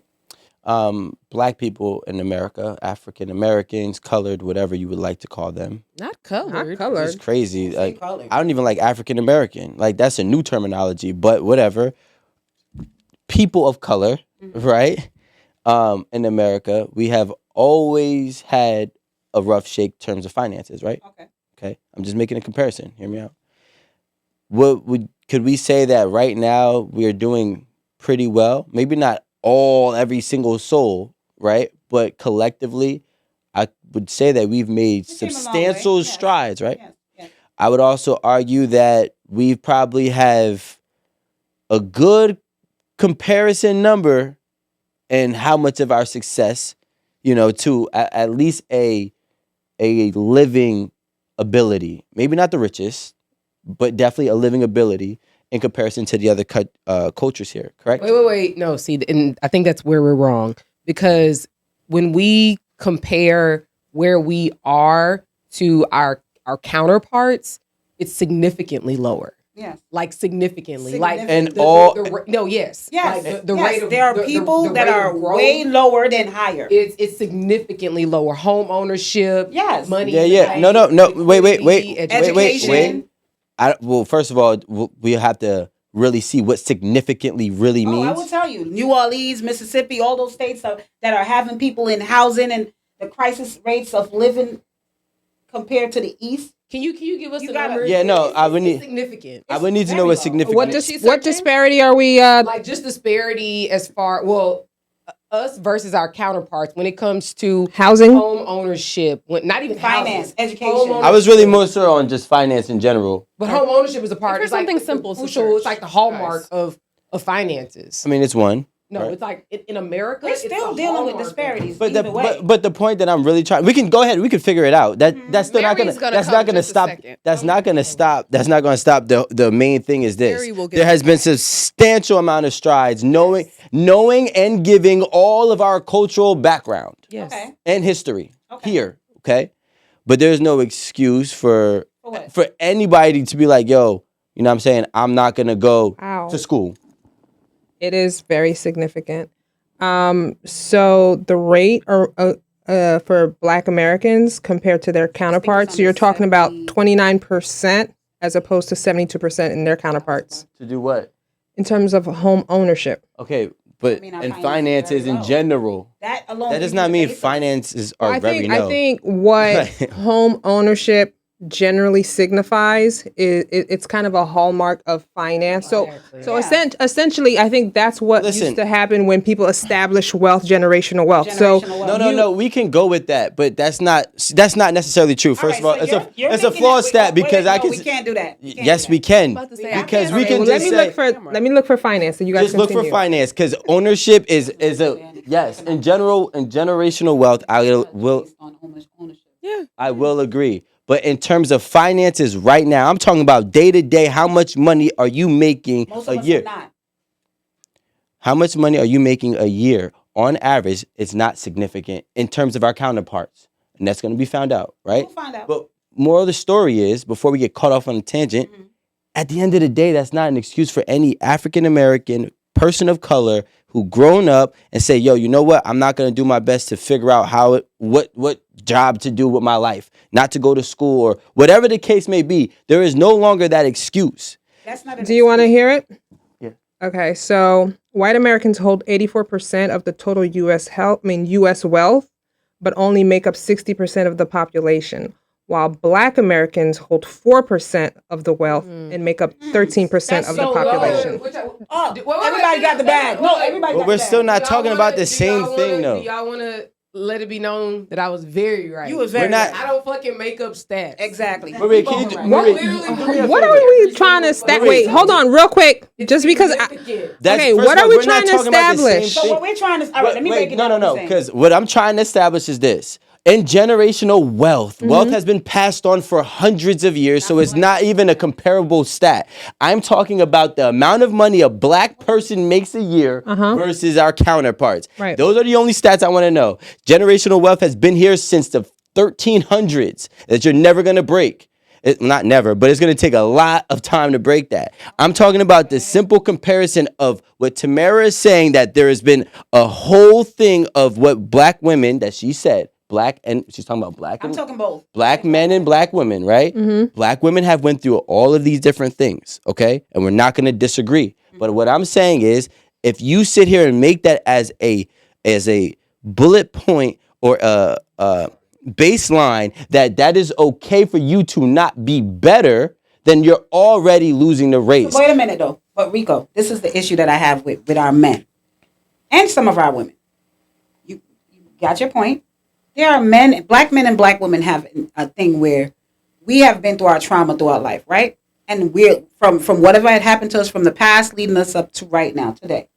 Black people in America, African Americans, colored, whatever you would like to call them. Not colored. Not colored. It's crazy. Like I don't even like African American. Like that's a new terminology, but whatever. People of color. Right? In America, we have always had a rough shake in terms of finances, right? Okay. I'm just making a comparison. Hear me out. Could we say that right now we are doing pretty well? Maybe not every single soul, right? But collectively, I would say that we've made substantial strides, right? Yes. I would also argue that we probably have a good comparison number and how much of our success, to at least a living ability, maybe not the richest, but definitely a living ability in comparison to the other cultures here, correct? Wait. No, see, and I think that's where we're wrong because when we compare where we are to our counterparts, it's significantly lower. Yes. Like significantly. Like no, yes. Yes. Like the rate of there are people that are way lower than higher. It's significantly lower. Home ownership. Yes. Money. Yeah. No. Wait. Education. Well, first of all, we have to really see what significantly really means. I will tell you. New Orleans, Mississippi, all those states that are having people in housing and the crisis rates of living compared to the East. Can you give us the numbers? Yeah, no, I would need significant. I would need to know what significant. What disparity are we? Like just disparity as far us versus our counterparts when it comes to Housing? home ownership, not even Finance, housing, education. home I was really more so on just finance in general. But home ownership is a part. For It's like something the simple, crucial. It's like the hallmark guys. of finances. I mean, it's one. No, right? it's like in America, We're it's still a dealing with hallmark of- disparities. But either way. but the point that I'm really trying, we can go ahead, we can figure it out. That's still not Mary's gonna. gonna That's come not gonna just a stop. second. That's not gonna stop. That's not gonna stop. The main thing is this: Mary will get there has it. been substantial amount of strides, knowing and giving all of our cultural background Yes. Okay. and history Okay. here. Okay, but there's no excuse for what? anybody to be like, yo, you know what I'm saying? I'm not gonna go Wow. to school. It is very significant. So the rate for Black Americans compared to their counterparts, under you're talking about 70. 29% as opposed to 72% in their counterparts To do what? in terms of home ownership. Okay, but I mean, our and finances finances very in low. general. That alone. That does gives not you the mean basis. finances are I very think low. I think what Right. home ownership generally signifies is it's kind of a hallmark of finance. So Yeah. essentially, I think that's what Listen. used to happen when people establish wealth, generational wealth. So Generational wealth. No, we can go with that, but that's not necessarily true. First of all, it's a flawed stat because I can. We can't do that. We can't Yes, do we that. can about to say, I because can't we say- can well, just say. let me look for finance, and you guys Just look for continue. finance because ownership is a yes in general in generational wealth. I will Based on ownership. I will agree. But in terms of finances right now, I'm talking about day to day. How much money are you making Most a of us year? are not. How much money are you making a year? On average, it's not significant in terms of our counterparts. And that's going to be found out, right? We'll find out. But moral of the story is, before we get caught off on a tangent, at the end of the day, that's not an excuse for any African American person of color who grown up and say, yo, you know what? I'm not going to do my best to figure out what job to do with my life, not to go to school or whatever the case may be. There is no longer that excuse. That's not. Do you want to hear it? Yeah. Okay, so white Americans hold 84% of the total U.S. wealth, but only make up 60% of the population, while Black Americans hold 4% of the wealth and make up 13% of the population. Everybody got the bag. No, everybody But got we're the bag. still not talking about the same thing, though. Do y'all want to let it be known that I was very right? You was very We're not- right. I don't fucking make up stats. Exactly. Maria, We can you both do- right. Maria, What are we trying to establish? Wait, hold on, real quick. Just because Significant. okay, first what of are all, we we're not trying to talking about the same establish? So thing. what we're trying to. All right, let me break it down. No, because what I'm trying to establish is this. In generational wealth, wealth has been passed on for hundreds of years, so it's not even a comparable stat. I'm talking about the amount of money a Black person makes a year versus our counterparts. Right. Those are the only stats I want to know. Generational wealth has been here since the 1300s that you're never going to break. Not never, but it's going to take a lot of time to break that. I'm talking about the simple comparison of what Tamara is saying, that there has been a whole thing of what Black women, that she said, Black, and she's talking about Black I'm and talking both. Black men and Black women, right? Black women have went through all of these different things, okay? And we're not going to disagree. But what I'm saying is, if you sit here and make that as a bullet point or a baseline that is okay for you to not be better, then you're already losing the race. Wait a minute though. But Rico, this is the issue that I have with our men and some of our women. You got your point. There are Black men and Black women have a thing where we have been through our trauma throughout life, right? And we're from whatever had happened to us from the past leading us up to right now, today.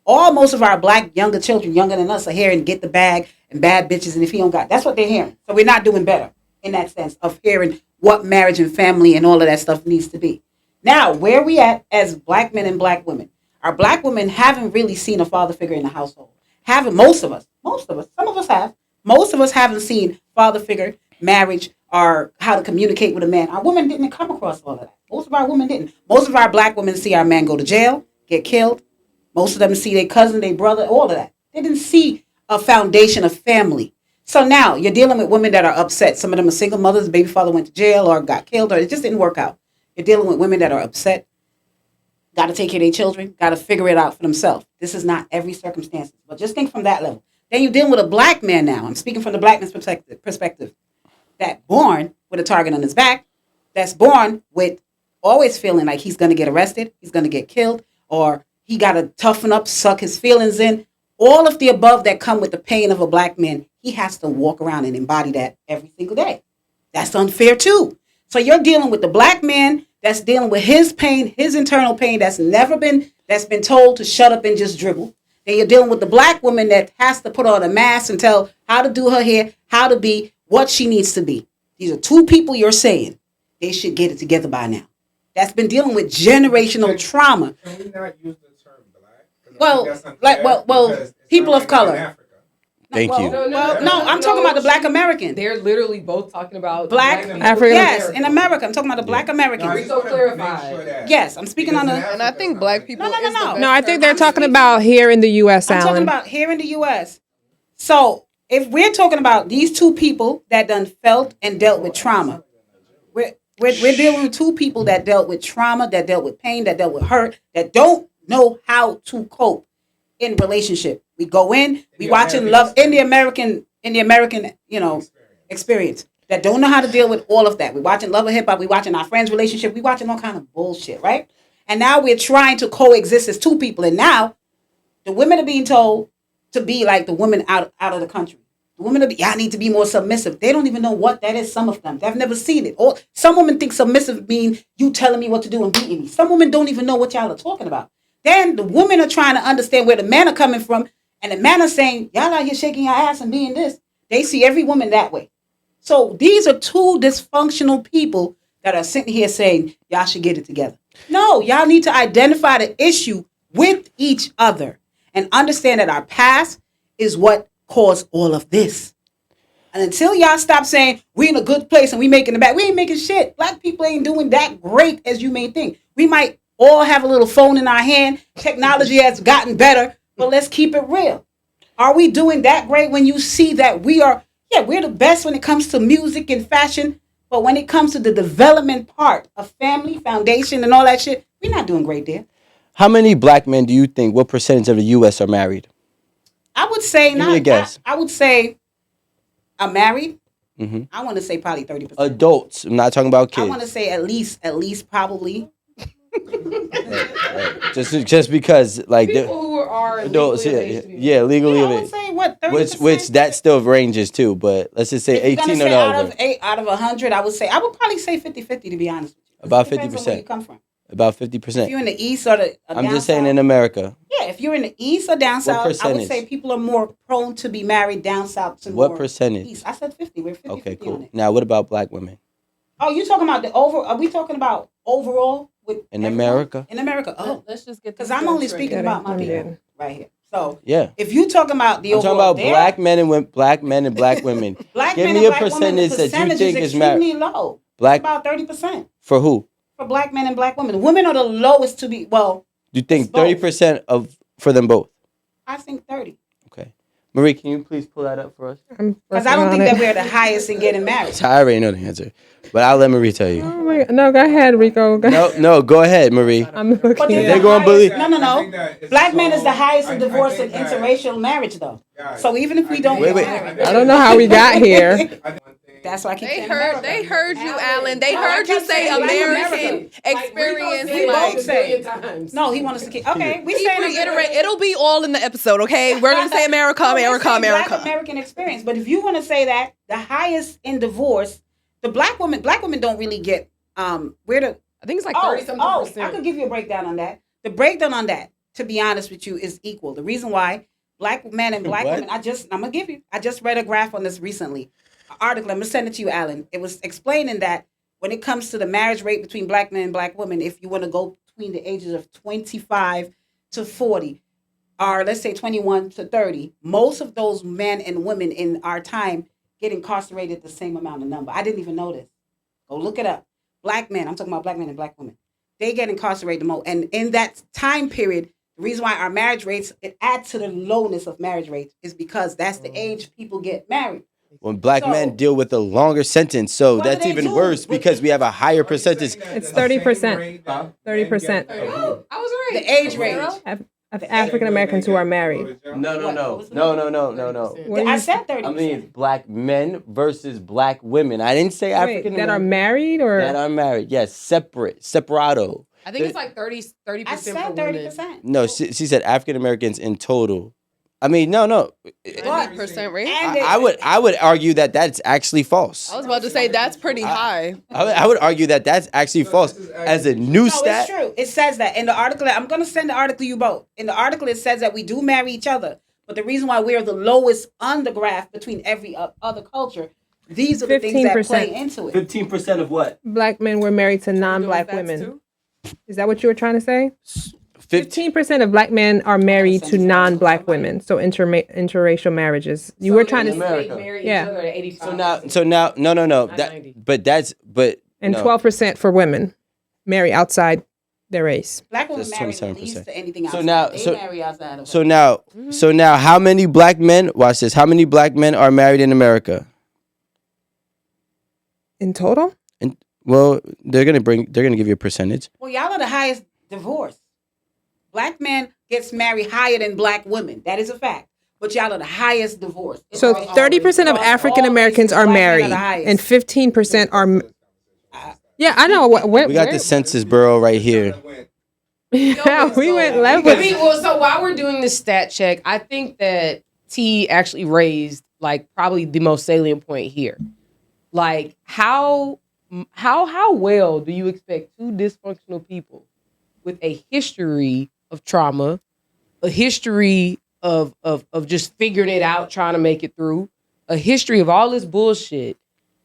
Most of our Black younger children, younger than us, are hearing get the bag and bad bitches, and if he don't got, that's what they're hearing. So we're not doing better in that sense of hearing what marriage and family and all of that stuff needs to be. Now, where we at as Black men and Black women? Our Black women haven't really seen a father figure in the household. Most of us, some of us have. Most of us haven't seen father figure, marriage, or how to communicate with a man. Our women didn't come across all of that. Most of our women didn't. Most of our Black women see our man go to jail, get killed. Most of them see their cousin, their brother, all of that. They didn't see a foundation of family. So now you're dealing with women that are upset. Some of them are single mothers, baby father went to jail or got killed, or it just didn't work out. You're dealing with women that are upset, got to take care of their children, got to figure it out for themselves. This is not every circumstance, but just think from that level. Then you're dealing with a Black man now. I'm speaking from the Blackness perspective. That born with a target on his back, that's born with always feeling like he's going to get arrested, he's going to get killed, or he got to toughen up, suck his feelings in. all of the above that come with the pain of a black man, he has to walk around and embody that every single day. That's unfair too. So you're dealing with the black man that's dealing with his pain, his internal pain that's been told to shut up and just dribble. Then you're dealing with the black woman that has to put on a mask and tell how to do her hair, how to be, what she needs to be. These are two people you're saying they should get it together by now. That's been dealing with generational trauma. Can we not use the term black? 'Cause I Well, think that's like, unfair well, because it's people not of like that in color. Africa. Thank you. I'm talking about the black American. They're literally both talking about Black African- Yes, in America. I'm talking about the black American. No, I just Rico wanna clarified. make sure that- Yes, I'm speaking on because in the. And I Africa, think it's black not people. No, no, is the no. best No, I think term. they're I'm talking speaking- about here in the U.S., I'm talking Alan. about here in the U.S. So if we're talking about these two people that done felt and dealt with trauma, we're dealing with two people that dealt with trauma, that dealt with pain, that dealt with hurt, that don't know how to cope in relationship. We go in, we the watching American love in the American, experience. That don't know how to deal with all of that. We watching Love and Hip Hop. We watching our friends' relationship. We watching all kind of bullshit, right? And now we're trying to coexist as two people. And now the women are being told to be like the women out of the country. The women are y'all need to be more submissive. They don't even know what that is. Some of them, they've never seen it. Or some women think submissive mean you telling me what to do and beating me. Some women don't even know what y'all are talking about. Then the women are trying to understand where the men are coming from, and the men are saying y'all out here shaking your ass and being this. They see every woman that way. So these are two dysfunctional people that are sitting here saying y'all should get it together. No, y'all need to identify the issue with each other and understand that our past is what caused all of this. And until y'all stop saying we in a good place and we making it back, we ain't making shit. Black people ain't doing that great as you may think. We might all have a little phone in our hand. Technology has gotten better, but let's keep it real. Are we doing that great when you see that we're the best when it comes to music and fashion, but when it comes to the development part of family, foundation, and all that shit, we're not doing great there. How many black men do you think, what percentage of the U.S. are married? I would say Give me a guess. I would say I'm married. Mm-hmm. I want to say probably 30%. Adults. I'm not talking about I kids. want to say at least probably. Right. Just because, like, people who are adults, legally yeah, of age to be yeah, legally I of would age. say what 30%. Which that still ranges too, but let's just say If you're gonna 18 say or over. out of 100, I would probably say 50-50 to be honest with you. About It depends on 50%. where you come from. About If 50%. you're in the east or I'm down just saying south, in America. yeah, if you're in the east or down south, I would percentage? say people are more prone to be married down south to What more percentage? east. I said 50. We're 50-50 Okay, on cool. it. Now, what about black women Oh, you talking about are we talking about overall with in everyone? America? In America. Oh, Let's just get because this I'm only straight. speaking about my I'm people getting- right here. So Yeah. if you talking about the I'm talking overall about black men and black men and black women. black Give men me and a black women, the percentage that you percentage think is married. extremely low. Black About 30% for who? for black men and black women. Women are the lowest to be. Well, Do you think It's both. 30% for them both? I think 30 Okay. Marie, can you please pull that up for us? because I don't think that we're the highest in getting married. I already know the answer, but I'll let Marie tell you. Oh my, no, go ahead, Rico. Go ahead. No, go ahead, Marie. I'm looking. But They're they're the gonna believe- highest- No. I think that it's Black men is the so- highest in I divorce and think that- interracial marriage, though. Guys, So even if we don't Wait, get wait. married, I don't know how we got here. I think one thing- that's why I keep They saying heard. America. They heard you, Alan. They Oh, I heard you kept say saying Black American America. experience. We Like, both say. times. No, he wants us to keep. Okay, we keep saying reiterate. It'll be all in the episode. Okay, we're gonna say America, No, we're America, saying America. Black American experience. But if you want to say that the highest in divorce, the black women don't really get where the I think it's like oh 30-something I percent. could give you a breakdown on that. The breakdown on that, to be honest with you, is equal. The reason why black men and black What? women, I'm gonna give you. I just read a graph on this recently, an article. I'm gonna send it to you, Alan. It was explaining that when it comes to the marriage rate between black men and black women, if you want to go between the ages of 25 to 40, or let's say 21 to 30, most of those men and women in our time get incarcerated the same amount of number. I didn't even know this. Go look it up. Black men, I'm talking about black men and black women, they get incarcerated the most. And in that time period, the reason why our marriage rates, it adds to the lowness of marriage rates, is because that's the age people get married. When black So- men deal with a longer sentence, so What do that's they even do? worse because we have a higher percentage. It's 30%. 30%. I was right. The age range. Of African Americans who are married. No. What I is- said 30%. I mean, black men versus black women. I didn't say Wait, African that are American. married or That are married. Yes, separato. I think it's like 30% I for said women. 30%. No, she said African Americans in total. I mean, no. 90% rate. I would argue that that's actually false. I was about to say that's pretty high. I would argue that that's actually false. As a new No, stat. it's true. It says that in the article. I'm going to send the article you both. In the article, it says that we do marry each other, but the reason why we're the lowest on the graph between every other culture, these are the things that 15%. play into it. 15% of what? Black men were married to non-black women. Is that what you were trying to say? 15% of black men are married to non-black women, so interracial marriages. You were trying to America. Yeah. So now, no. And 12% for women marry outside their race. Black women That's marry 27%. at least to anything So outside. now- They so- marry outside of So now, how many black men? Watch this. How many black men are married in America? In total? And well, they're gonna give you a percentage. Well, y'all are the highest divorce. Black men gets married higher than black women. That is a fact. But y'all are the highest divorce. It's So always- 30% of across all African Americans races, are black men married, the highest. and 15% are. Yeah, I know. We got the Census Bureau right here. Yeah, we went I levels. mean, well, so while we're doing this stat check, I think that T actually raised like probably the most salient point here. Like how well do you expect two dysfunctional people with a history of trauma, a history of just figuring it out, trying to make it through, a history of all this bullshit,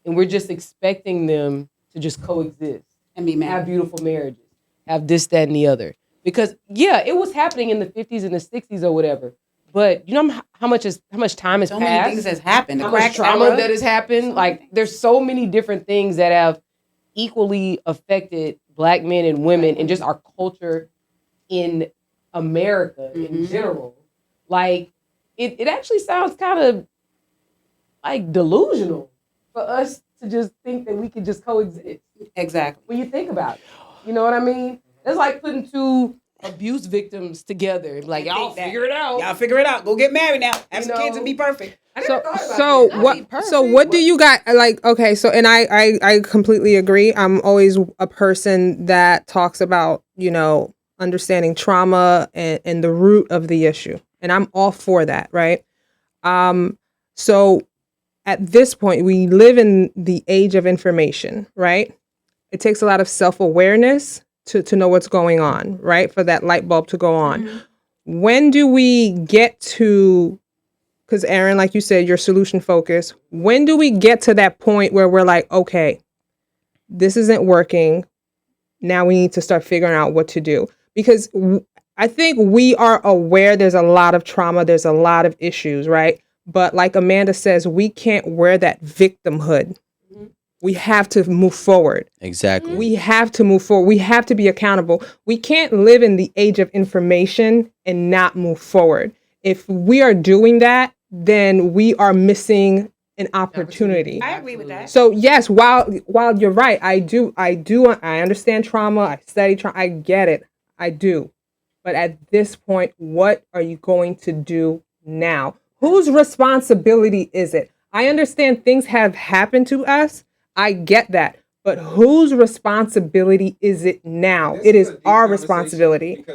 and we're just expecting them to just coexist and be have married. beautiful marriages, have this, that, and the other. Because yeah, it was happening in the 50s and the 60s or whatever. But you know how much time has So passed? many things has happened. The How much crack trauma era. that has happened? So Like many there's so many different things that have equally affected black men and women and just our culture in America in general. Like it actually sounds kind of like delusional for us to just think that we could just coexist. Exactly. When you think about it, you know what I mean? It's like putting two abuse victims together. Like y'all think that- figure it out. Y'all figure it out. Go get married now. Have You some kids know, and be perfect. I never So thought about so that. what so what do you got like? Okay, so and I completely agree. I'm always a person that talks about understanding trauma and the root of the issue, and I'm all for that, right? So at this point, we live in the age of information, right? It takes a lot of self-awareness to know what's going on, right? For that light bulb to go on. When do we get to, because Aaron, like you said, you're solution focused. When do we get to that point where we're like, okay, this isn't working. Now we need to start figuring out what to do. Because I think we are aware there's a lot of trauma. There's a lot of issues, right? But like Amanda says, we can't wear that victimhood. We have to move forward. Exactly. We have to move forward. We have to be accountable. We can't live in the age of information and not move forward. If we are doing that, then we are missing an opportunity. I agree with that. So yes, while you're right, I understand trauma. I study trauma. I get it. I do. But at this point, what are you going to do now? Whose responsibility is it? I understand things have happened to us. I get that. But whose responsibility is it now? It is our responsibility.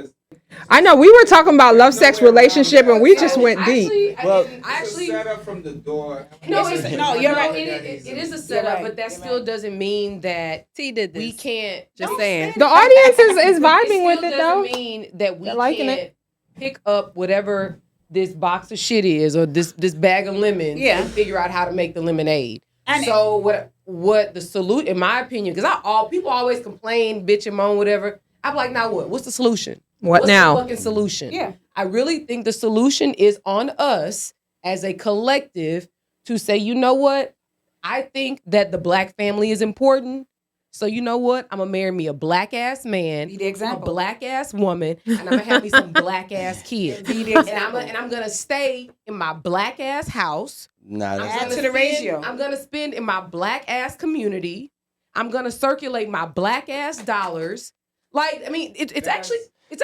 I know we were talking about love, sex, relationship, and we just went deep. Well, Actually, set up from the door. no, you're right. It is a setup, right. but that You're still right. doesn't mean that T did this. we can't. Just Don't saying. say The that. audience is vibing It with still it though. doesn't mean that we They're liking can't it. pick up whatever this box of shit is or this bag of lemons and figure out how to make the lemonade. And so what the solution, in my opinion, because people always complain, bitch and moan, whatever. I'm like, now what? What's the solution? What What's now? the fucking solution? Yeah. I really think the solution is on us as a collective to say, you know what? I think that the black family is important. So you know what? I'm gonna marry me a black ass man, Be the example. a black ass woman, and I'm gonna have me some black ass kids. Be the And example. I'm gonna stay in my black ass house. nah, I'm that's Add gonna to the ratio. I'm gonna spend in my black ass community. I'm gonna circulate my black ass dollars. Like, I mean, it's actually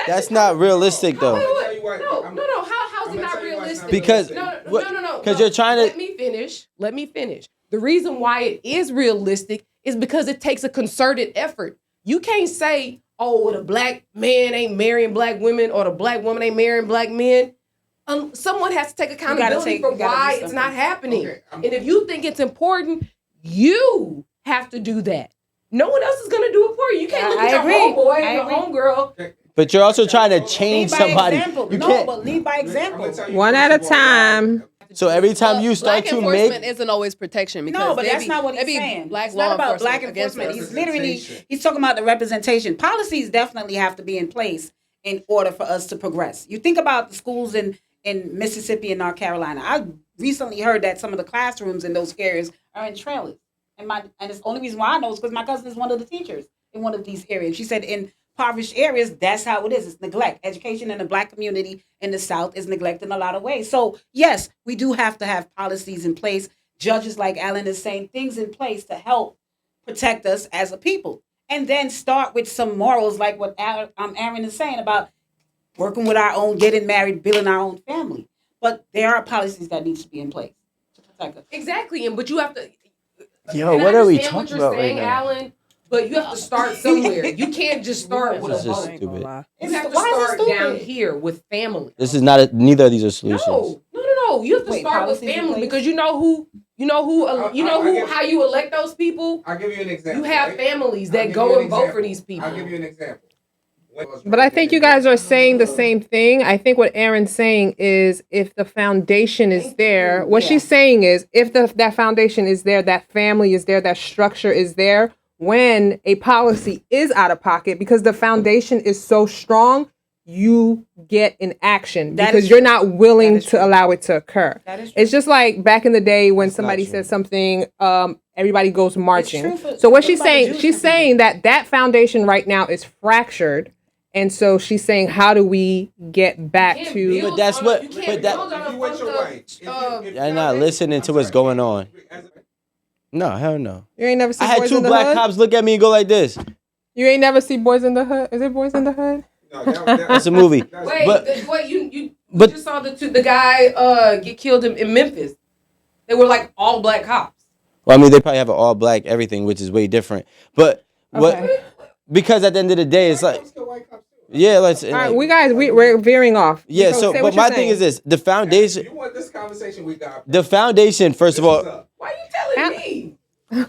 that's not realistic though. Wait. No. How's it not realistic? Because no. because you're trying to. Let me finish. The reason why it is realistic is because it takes a concerted effort. You can't say, oh, well, the black man ain't marrying black women or the black woman ain't marrying black men. someone has to take accountability for you gotta why do it's not something. happening. Okay, And if you think it's important, you have to do that. No one else is going to do it for you. You can't look I at your agree. homeboy I and your agree. homegirl. But you're also trying to change Lead by somebody. example. You No, can't. but lead by example. One at a time. So every time Well, you start black to enforcement make, isn't always protection because No, but they that's be- not what they he's be saying. Black It's law not about black against enforcement. us. He's literally Representation. he's talking about the representation. Policies definitely have to be in place in order for us to progress. You think about the schools in Mississippi and North Carolina. I recently heard that some of the classrooms in those areas are in trailers. And it's the only reason why I know is because my cousin is one of the teachers in one of these areas. She said in impoverished areas, that's how it is. It's neglect. Education in the black community in the South is neglected in a lot of ways. So yes, we do have to have policies in place. Judges, like Alan is saying, things in place to help protect us as a people. And then start with some morals like what Aaron is saying about working with our own, getting married, building our own family. But there are policies that need to be in place to protect us. Exactly. But you have to. yo, and what I are we understand talking what you're about right saying, now? Alan, but you have to start somewhere. You can't just start with This a is vote. just stupid. You have to Why is it start stupid? down here with family. This is not. Neither of these are solutions. No. You have to Wait, start with policies in family place? because you know who, how you elect those people. I'll give you an example. You have right? families I'll that give go you an and vote for example. these people. I'll give you an example. But I think you guys are saying the same thing. I think what Aaron's saying is if the foundation is there, what she's saying is if that foundation is there, that family is there, that structure is there, when a policy is out of pocket, because the foundation is so strong, you get in action That because is you're true. not willing That is to true. allow it to occur. That is true. It's just like back in the day when That's not somebody true. says something, everybody goes marching. true for- So what think she's about the saying, Jewish she's community. saying that foundation right now is fractured. And so she's saying, how do we get back You can't to? build But that's on what- you can't but that- build on If a you with your fucked up, wife, You're not listening to what's going on. No, hell no. You ain't never seen I had Boys two in the black Hood? cops look at me and go like this. You ain't never see Boys in the Hood? Is it Boys in the Hood? That's a movie. Wait, But- you but- just saw the guy get killed in Memphis. They were like all black cops. Well, I mean, they probably have an all black everything, which is way different. But what? Okay. Because at the end of the day, it's like, yeah, let's. All right, we're veering off. Yeah. So So, say but what you're my thing saying. is this: the foundation. You want this conversation we got? The foundation, first of all, Why are you telling me?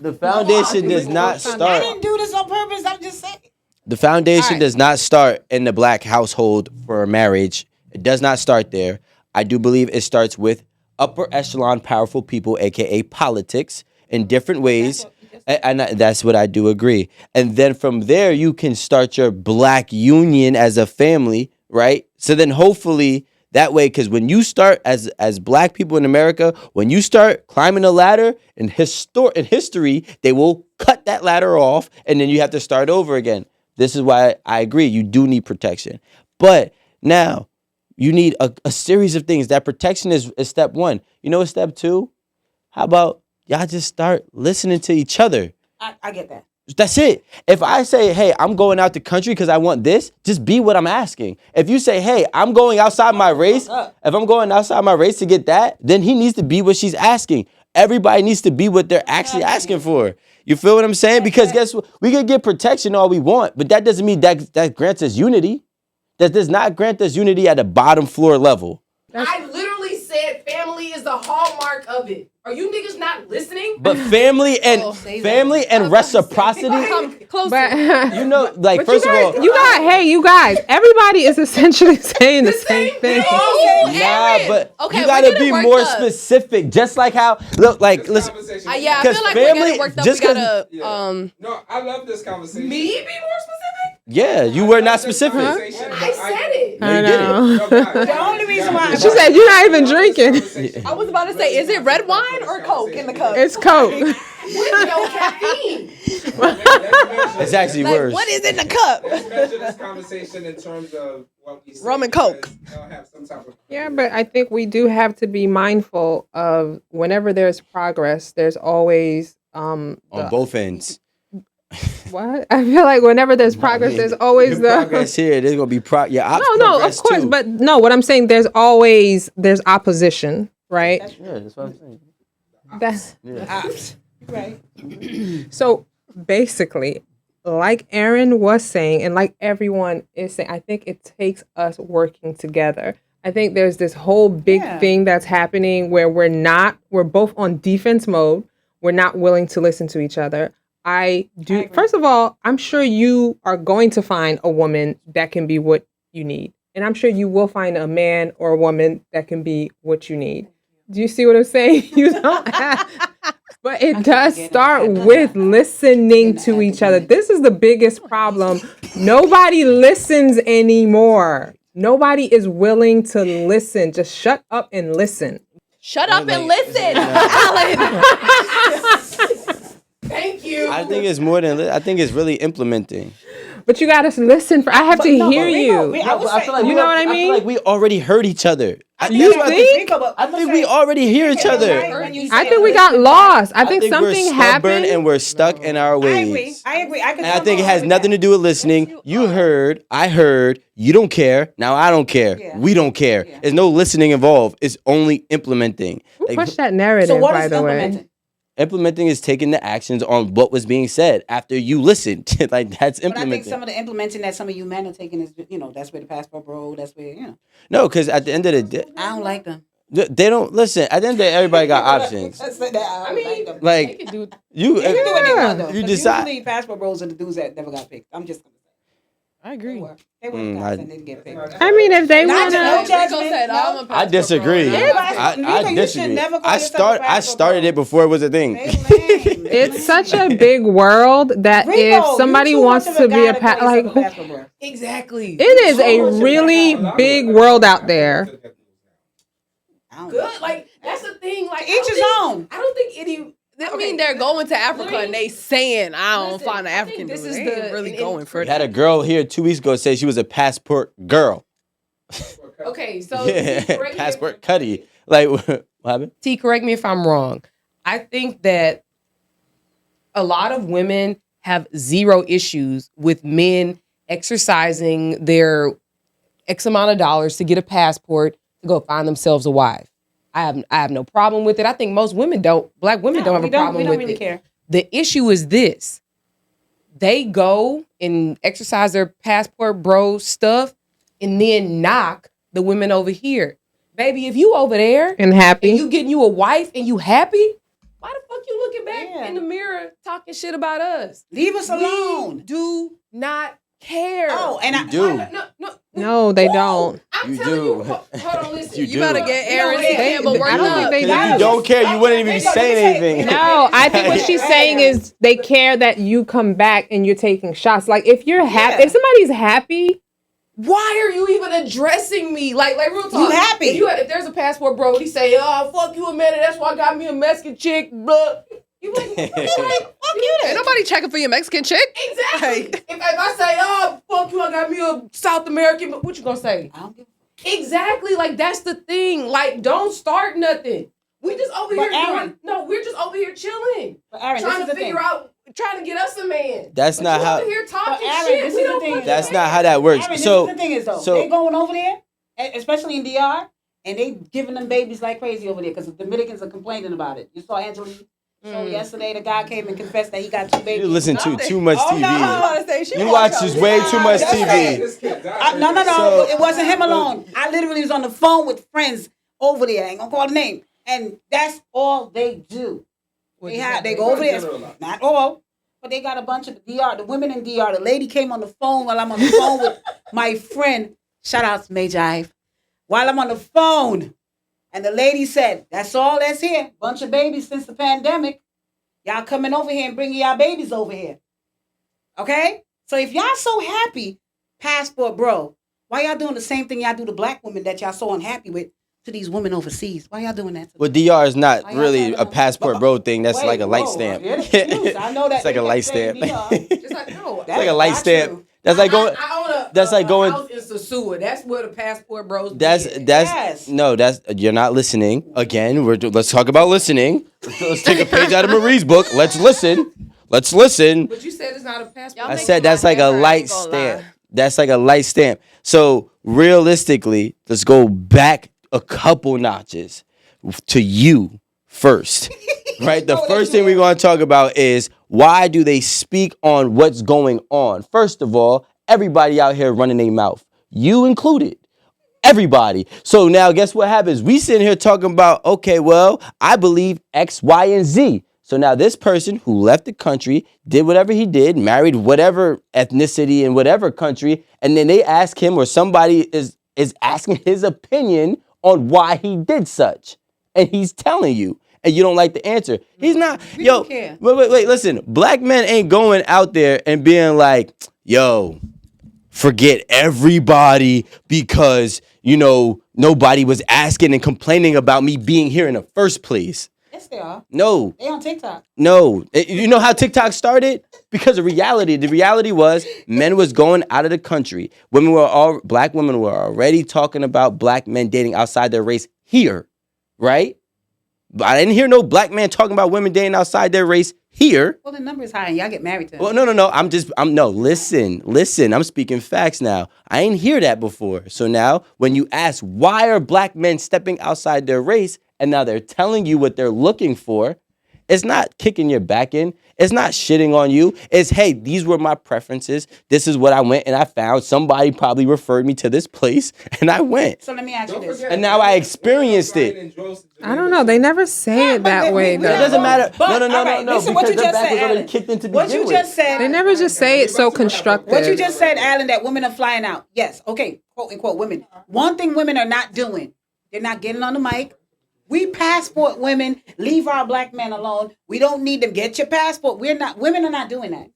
the foundation does not I start. didn't do this on purpose. I'm just saying. The foundation Alright. does not start in the black household for a marriage. It does not start there. I do believe it starts with upper echelon powerful people, aka politics, in different ways. And that's what I do agree. And then from there, you can start your black union as a family, right? So then hopefully that way, because when you start as black people in America, when you start climbing a ladder in history, they will cut that ladder off and then you have to start over again. This is why I agree. You do need protection. But now you need a series of things. That protection is step one. You know what's step two? How about y'all just start listening to each other? I get that. That's it. If I say, hey, I'm going out the country because I want this, just be what I'm asking. If you say, hey, I'm going outside my race, if I'm going outside my race to get that, then he needs to be what she's asking. Everybody needs to be what they're actually asking for. You feel what I'm saying? Because guess what? We can get protection all we want, but that doesn't mean that grants us unity. That does not grant us unity at a bottom floor level. I literally said family is the hallmark of it. Are you niggas not listening? But family and reciprocity, Come closer. But, you know, like but first of all, you guys, everybody is essentially saying the same thing. nah, but Okay, you we're gotta getting be worked more up. specific. Just like how, look, like, listen, Yeah, I 'Cause feel like family- we're getting worked up. just We 'cause- gotta No, I love this conversation. Me be more specific? yeah, you were not specific. I said it. No, you didn't. The only reason why She said you're not even drinking. I was about to say, is it red wine or Coke in the cup? It's Coke. With no caffeine. It's actually Like, worse. what is in the cup? Let's measure this conversation in terms of what we say. Rum and Coke. because they'll have some type of- Yeah, but I think we do have to be mindful of whenever there's progress, there's always On both ends. what? I feel like whenever there's progress, there's always Your progress here. There's gonna be yeah. No, of course, but no, what I'm saying, there's opposition, right? yeah, that's what I'm saying. That's Yeah. right. so basically, like Aaron was saying, and like everyone is saying, I think it takes us working together. I think there's this whole big thing that's happening where we're both on defense mode. We're not willing to listen to each other. First of all, I'm sure you are going to find a woman that can be what you need. And I'm sure you will find a man or a woman that can be what you need. Do you see what I'm saying? You don't have, but it does start with listening to each other. This is the biggest problem. Nobody listens anymore. Nobody is willing to listen. Just shut up and listen. Shut up and listen, Alan. Thank you. I think it's more than. I think it's really implementing. But you gotta listen. I have to hear you. I feel like you know what I mean? I feel like we already heard each other. You think? I think we already hear each other. I think we got lost. I think something we're happened. and we're stuck in our ways. I agree. And I think it has nothing to do with listening. You heard, I heard, you don't care, now I don't care. Yeah. We don't care. Yeah. There's no listening involved. It's only implementing. Who pushed that narrative, So what by is the way? implementing? Implementing is taking the actions on what was being said after you listened. Like, that's But I implementing. think some of the implementing that some of you men are taking is, that's where the passport bro, that's where, No, because at the end of the day, I don't like them. they don't listen. At the end of the day, everybody got options. Let's say that. I mean, them. Like, They can do you, They can do what they want, though. you 'Cause decide. usually passport bros are the dudes that never got picked. I'm just gonna say. I agree. They were the guys that didn't get picked. I mean, if they Not want to no to. judgment. I disagree. Everybody- Nika, I you should disagree. never call I yourself a passport started bro. it before it was a thing. It's such a big world that if somebody wants to be a Exactly. it is a really big world out there. Good. Like, that's the thing. Like, Each his own. I don't think any. I mean, they're going to Africa and they saying, I don't Listen, find an I African think this dude. is They the- ain't really and- going for We had that. a girl here 2 weeks ago say she was a passport girl. Okay, so Yeah, T, correct me passport Cuddy. Like, what happened? T, correct me if I'm wrong. I think that a lot of women have zero issues with men exercising their X amount of dollars to get a passport to go find themselves a wife. I have no problem with it. I think most women black women don't have a problem we don't with really it. care. The issue is this. They go and exercise their passport bro stuff and then knock the women over here. Baby, if you over there And happy. and you getting you a wife and you happy, why the fuck you looking back Yeah. in the mirror talking shit about us? Leave us alone. We do not care. Oh, and I do. No, they don't. I'm You telling do. you. Hold on, listen. You You do. better get Aaron They- Campbell I worked don't think up. they Because if you do. don't care, you wouldn't even be saying anything. No, I think what she's saying is they care that you come back and you're taking shots. Like if you're happy, Yeah. if somebody's happy, Why are you even addressing me? Like real talk. You happy. If there's a passport bro, he say, oh, fuck you a minute. That's why I got me a Mexican chick. Blah. You like, fuck you Ain't nobody checking for your Mexican chick. Exactly. If I say, oh, fuck you, I got me a South American, but what you gonna say? I don't give Exactly. Like, that's the thing. Like, don't start nothing. We just over But here Aaron- we're just over here chilling. But Aaron, trying this to is the figure thing. out, trying to get us a man. That's But not you how- over here talking Aaron, shit. this We is the don't thing. fucking That's care. not how that works. Aaron, So, this is the thing is though, so- they going over there, especially in DR, and they giving them babies like crazy over there because the Dominicans are complaining about it. You saw Angelique show yesterday. The guy came and confessed that he got 2 babies. you listen to too much Oh, TV. no, hold on. You watch just way too much That's TV. This kid No. died. So- It wasn't him alone. I literally was on the phone with friends over there. I ain't gonna call the name. And that's all they do. They go over there. Not all, but they got a bunch of DR. The women in DR. The lady came on the phone while I'm on the phone with my friend. Shout out to Majai. While I'm on the phone, and the lady said, "That's all that's here. Bunch of babies since the pandemic. Y'all coming over here and bringing y'all babies over here. Okay? So if y'all so happy, passport bro, why y'all doing the same thing y'all do to black women that y'all so unhappy with to these women overseas? Why y'all doing that to them? Well, DR is not Why y'all really telling a them? passport bro thing. That's Wait, like a light whoa, stamp. yeah, excuse. I know that It's like they a light kept saying stamp. DR. Just like, no. That like a is light not stamp. true. That's like going. I own a, That's like going- house in Sosua. That's where the passport bros. That's be at. Yes. no. That's you're not listening. Again, let's talk about listening. Let's take a page out of Marie's book. Let's listen. Let's listen. But you said it's not a passport. Y'all I make said my that's like a hammer, I light ain't gonna stamp. lie. That's like a light stamp. So realistically, let's go back a couple notches to you first. Right? The first thing we're going to talk about is why do they speak on what's going on? First of all, everybody out here running their mouth, you included. everybody. So now guess what happens? We sitting here talking about, okay, well, I believe X, Y, and Z. So now this person who left the country, did whatever he did, married whatever ethnicity in whatever country, and then they ask him or somebody is asking his opinion on why he did such. And he's telling you, and you don't like the answer. He's not, We yo, don't care. wait, listen. Black men ain't going out there and being like, yo, forget everybody because, nobody was asking and complaining about me being here in the first place. Yes, they are. No. They on TikTok. No. You know how TikTok started? Because of reality. The reality was men was going out of the country. Black women were already talking about black men dating outside their race here, right? But I didn't hear no black man talking about women dating outside their race here. Well, the number is high and y'all get married to them. Well, no. Listen. I'm speaking facts now. I ain't hear that before. So now when you ask why are black men stepping outside their race and now they're telling you what they're looking for, it's not kicking your back in. It's not shitting on you. It's, hey, these were my preferences. This is what I went and I found. Somebody probably referred me to this place and I went. So let me ask you this. And now I experienced it. I don't know. They never say it that way, It though. doesn't matter. No. Listen, what Because you their just back said, was already Alan. kicked into What begin you with. just said. They never just say it so constructive. What you just said, Alan, that women are flying out. Yes, okay, quote unquote women. One thing women are not doing, they're not getting on the mic. We passport women, leave our black men alone. We don't need them. Get your passport. Women are not doing that.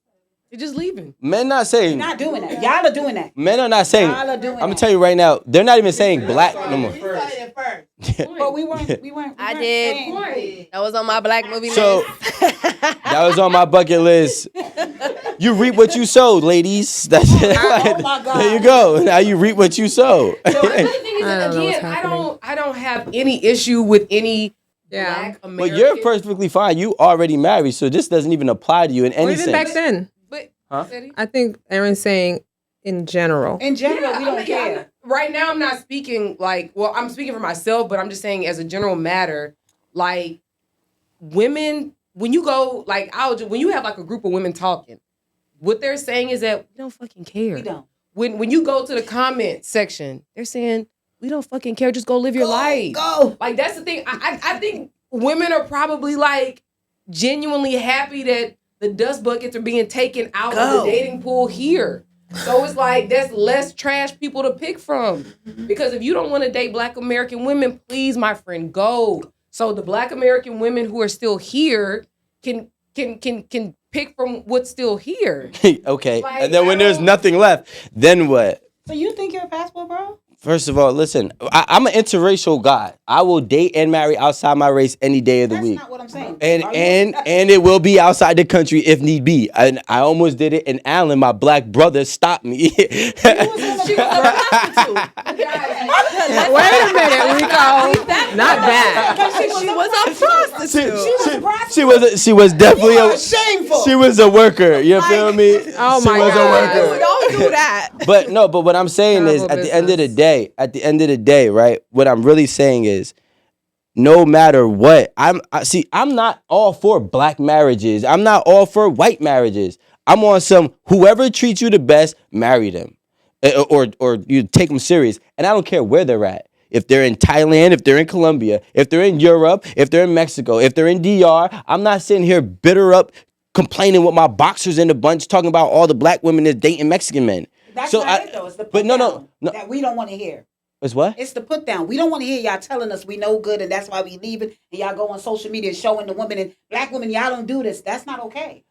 You're just leaving. Men not saying. Not doing that. Y'all are doing that. Men are not saying. Y'all are doing I'm gonna that. tell you right now. They're not even saying black no more. But we weren't. I did. That was on my black movie So list. that was on my bucket list. You reap what you sowed, ladies. That's it. Oh my God. There you go. Now you reap what you sow. The thing is, I don't know what's again, happening. I don't have any issue with any Yeah. black But American. you're perfectly fine. You already married, so this doesn't even apply to you in Or any even back sense. then. But Huh? I think Aaron's saying in general. In general, we don't I'm care. not- right now, I'm not speaking I'm speaking for myself, but I'm just saying as a general matter, like women, when you go, when you have like a group of women talking, what they're saying is that we don't fucking care. We don't. When you go to the comment section, they're saying we don't fucking care. Just go live your life. Go. Like that's the thing. I think women are probably like genuinely happy that the dust buckets are being taken out of the dating pool here. So it's like there's less trash people to pick from. Because if you don't want to date black American women, please, my friend, go. So the black American women who are still here can pick from what's still here. Okay. Like, And then when I there's don't- nothing left, then what? So you think you're a passport, bro? First of all, listen, I'm an interracial guy. I will date and marry outside my race any day of the That's week. not what I'm saying. And Are you- and it will be outside the country if need be. And I almost did it, and Alan, my black brother, stopped me. She was a prostitute. Wait a minute, Rico. Not that. She was a prostitute. She was definitely You are shameful. she was a worker. You feel me? Oh She my was God. a worker. Don't do that. But what I'm saying is, Terrible at the end of the business. day, right? What I'm really saying is, no matter what, I'm not all for black marriages. I'm not all for white marriages. I'm on some whoever treats you the best, marry them, or you take them serious. And I don't care where they're at. If they're in Thailand, if they're in Colombia, if they're in Europe, if they're in Mexico, if they're in DR, I'm not sitting here bitter up, complaining with my boxers in the bunch, talking about all the black women that's dating Mexican men. That's So not it, though. It's the put but no, down no. that we don't want to hear. It's what? It's the put down. We don't want to hear y'all telling us we know good and that's why we leaving. And y'all go on social media showing the women and black women, y'all don't do this. That's not okay.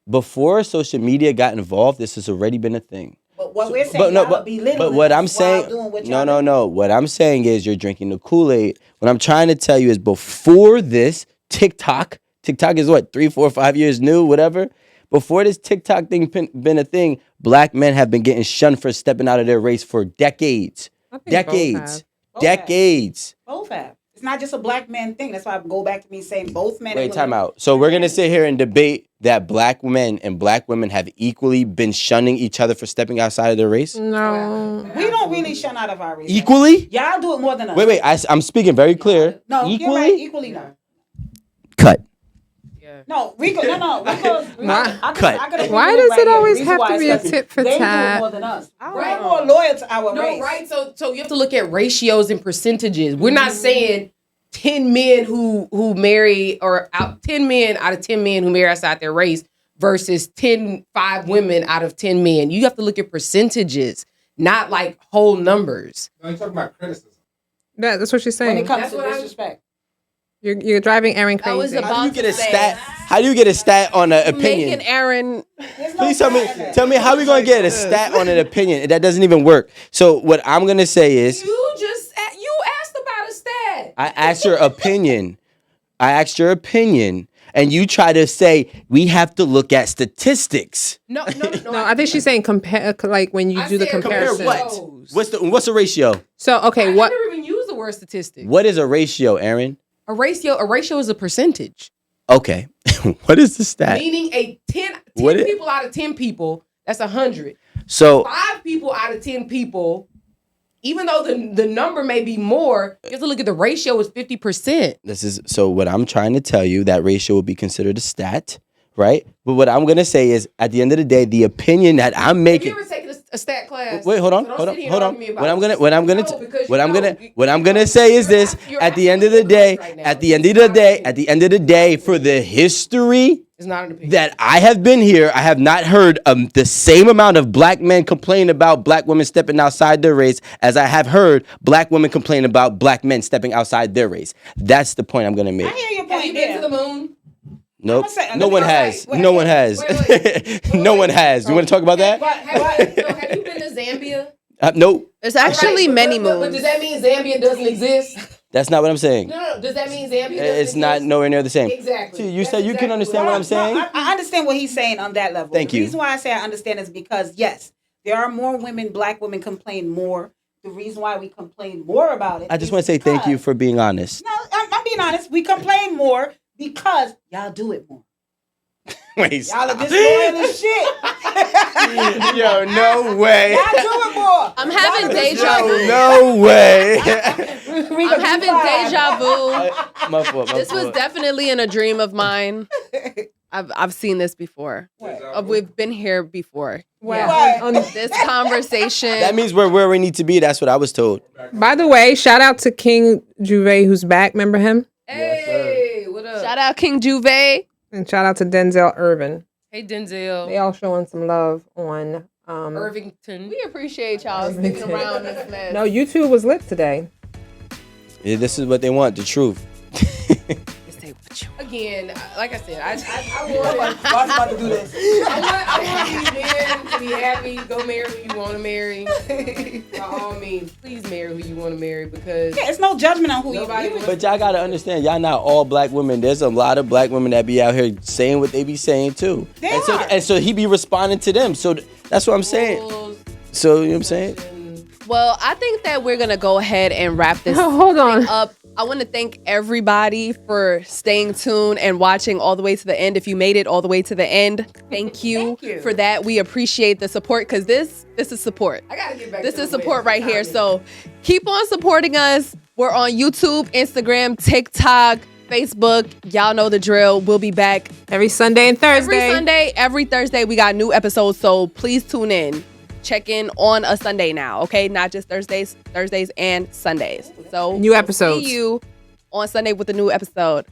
Before social media got involved, this has already been a thing. But what we're saying, y'all are belittling but what us I'm while saying, doing what y'all no. doing. What I'm saying is you're drinking the Kool-Aid. What I'm trying to tell you is before this TikTok is what, 3, 4, 5 years new, whatever. Before this TikTok thing been a thing, black men have been getting shunned for stepping out of their race for decades. I think Decades. Both have. Decades. Both have. It's not just a black man thing. That's why I go back to me saying both men. Wait, and time women. out. So we're gonna sit here and debate that black men and black women have equally been shunning each other for stepping outside of their race? No. We don't really shun out of our race. Equally? Y'all do it more than us. Wait, I'm speaking very clear. No, Equally? you're right. Equally no. Cut. No, Rico. No. Rico's, Cut. Why does it always have to be a tit for They do it tat? more than us. I We're don't more loyal to our No, race. right? So you have to look at ratios and percentages. We're not saying 10 men who marry or 10 men out of 10 men who marry outside their race versus 5 women out of 10 men. You have to look at percentages, not like whole numbers. No, you're talking about criticism. That's what she's When saying. it comes That's to what disrespect. You're driving Aaron I was crazy. about How do you get a to say, stat? How do you get a stat on an opinion? Making Aaron. Please tell me how we gonna get a stat on an opinion? That doesn't even work. So what I'm gonna say is, You asked about a stat. I asked your opinion. And you try to say we have to look at statistics. No. No, I think she's saying compare, like when you I do the said compare comparison. what? What's the ratio? So okay, I what? never even used the word statistic. What is a ratio, Aaron? A ratio is a percentage. Okay. What is the stat? Meaning 10 What it- people out of 10 people, that's 100. So 5 people out of 10 people, even though the number may be more, you have to look at the ratio is 50%. what I'm trying to tell you, that ratio would be considered a stat, right? But what I'm gonna say is, at the end of the day, the opinion that I'm Have you making. ever taken a stat class? Wait, hold on. So don't sit here and What argue me about I'm this. gonna No, because what I'm gonna say is this: you're at the end of the day, right now. at the end of the day, for the history It's not an opinion. that I have been here, I have not heard the same amount of black men complain about black women stepping outside their race as I have heard black women complain about black men stepping outside their race. That's the point I'm gonna make. I hear your Have you point been to there. the moon? Nope. I'ma say- No one okay, has. wait, No one has. wait. No one has. You want to talk about that? Have you been to Zambia? Nope. There's actually Right, many but moons. does that mean Zambia doesn't exist? That's not what I'm saying. No. Does that mean Zambia doesn't It's not exist? nowhere near the same. Exactly. See, you That's said you can exactly understand what I'm saying? No, I understand what he's saying on that level. Thank the you. reason why I say I understand is because, yes, there are more women, black women complain more. The reason why we complain more about it. I just want to say thank you for being honest. No, I'm being honest. We complain more because y'all do it more. Wait, Y'all are disloyal as shit. yo, no way. Y'all do it more. I'm having Y'all deja Yo, vu. no way. Rika, I'm having be fine. deja vu. My fault. This was definitely in a dream of mine. I've seen this before. We've been here before. What? On- This conversation. That means we're where we need to be. That's what I was told. by the way, shout out to King Juve who's back. Remember him? Hey, what up? Shout out King Juve. And shout out to Denzel Irvin. Hey, Denzel. They all showing some love on. Irvington. We appreciate y'all sticking around this mess. No, YouTube was lit today. Yeah, this is what they want, the truth. Again, like I said, I want Watch about to do this. I want you men to be happy. Go marry who you want to marry. By all means, please marry who you want to marry because Yeah, it's no judgment on who nobody you wants But y'all gotta understand, y'all not all black women. There's a lot of black women that be out here saying what they be saying too. They and so are. and so he be responding to them. So that's what I'm saying. rules So you know what I'm saying? and Well, I think that we're gonna go ahead and wrap this Hold on. up. I want to thank everybody for staying tuned and watching all the way to the end. If you made it all the way to the end, thank you, Thank you. for that. We appreciate the support because this is support. I gotta get back. This to is the support way. right here. So keep on supporting us. We're on YouTube, Instagram, TikTok, Facebook. Y'all know the drill. We'll be back Every Sunday and Thursday. every Thursday. We got new episodes, so please tune in. Check in on a Sunday now, okay? Not just Thursdays and Sundays. So New episodes. See you on Sunday with a new episode.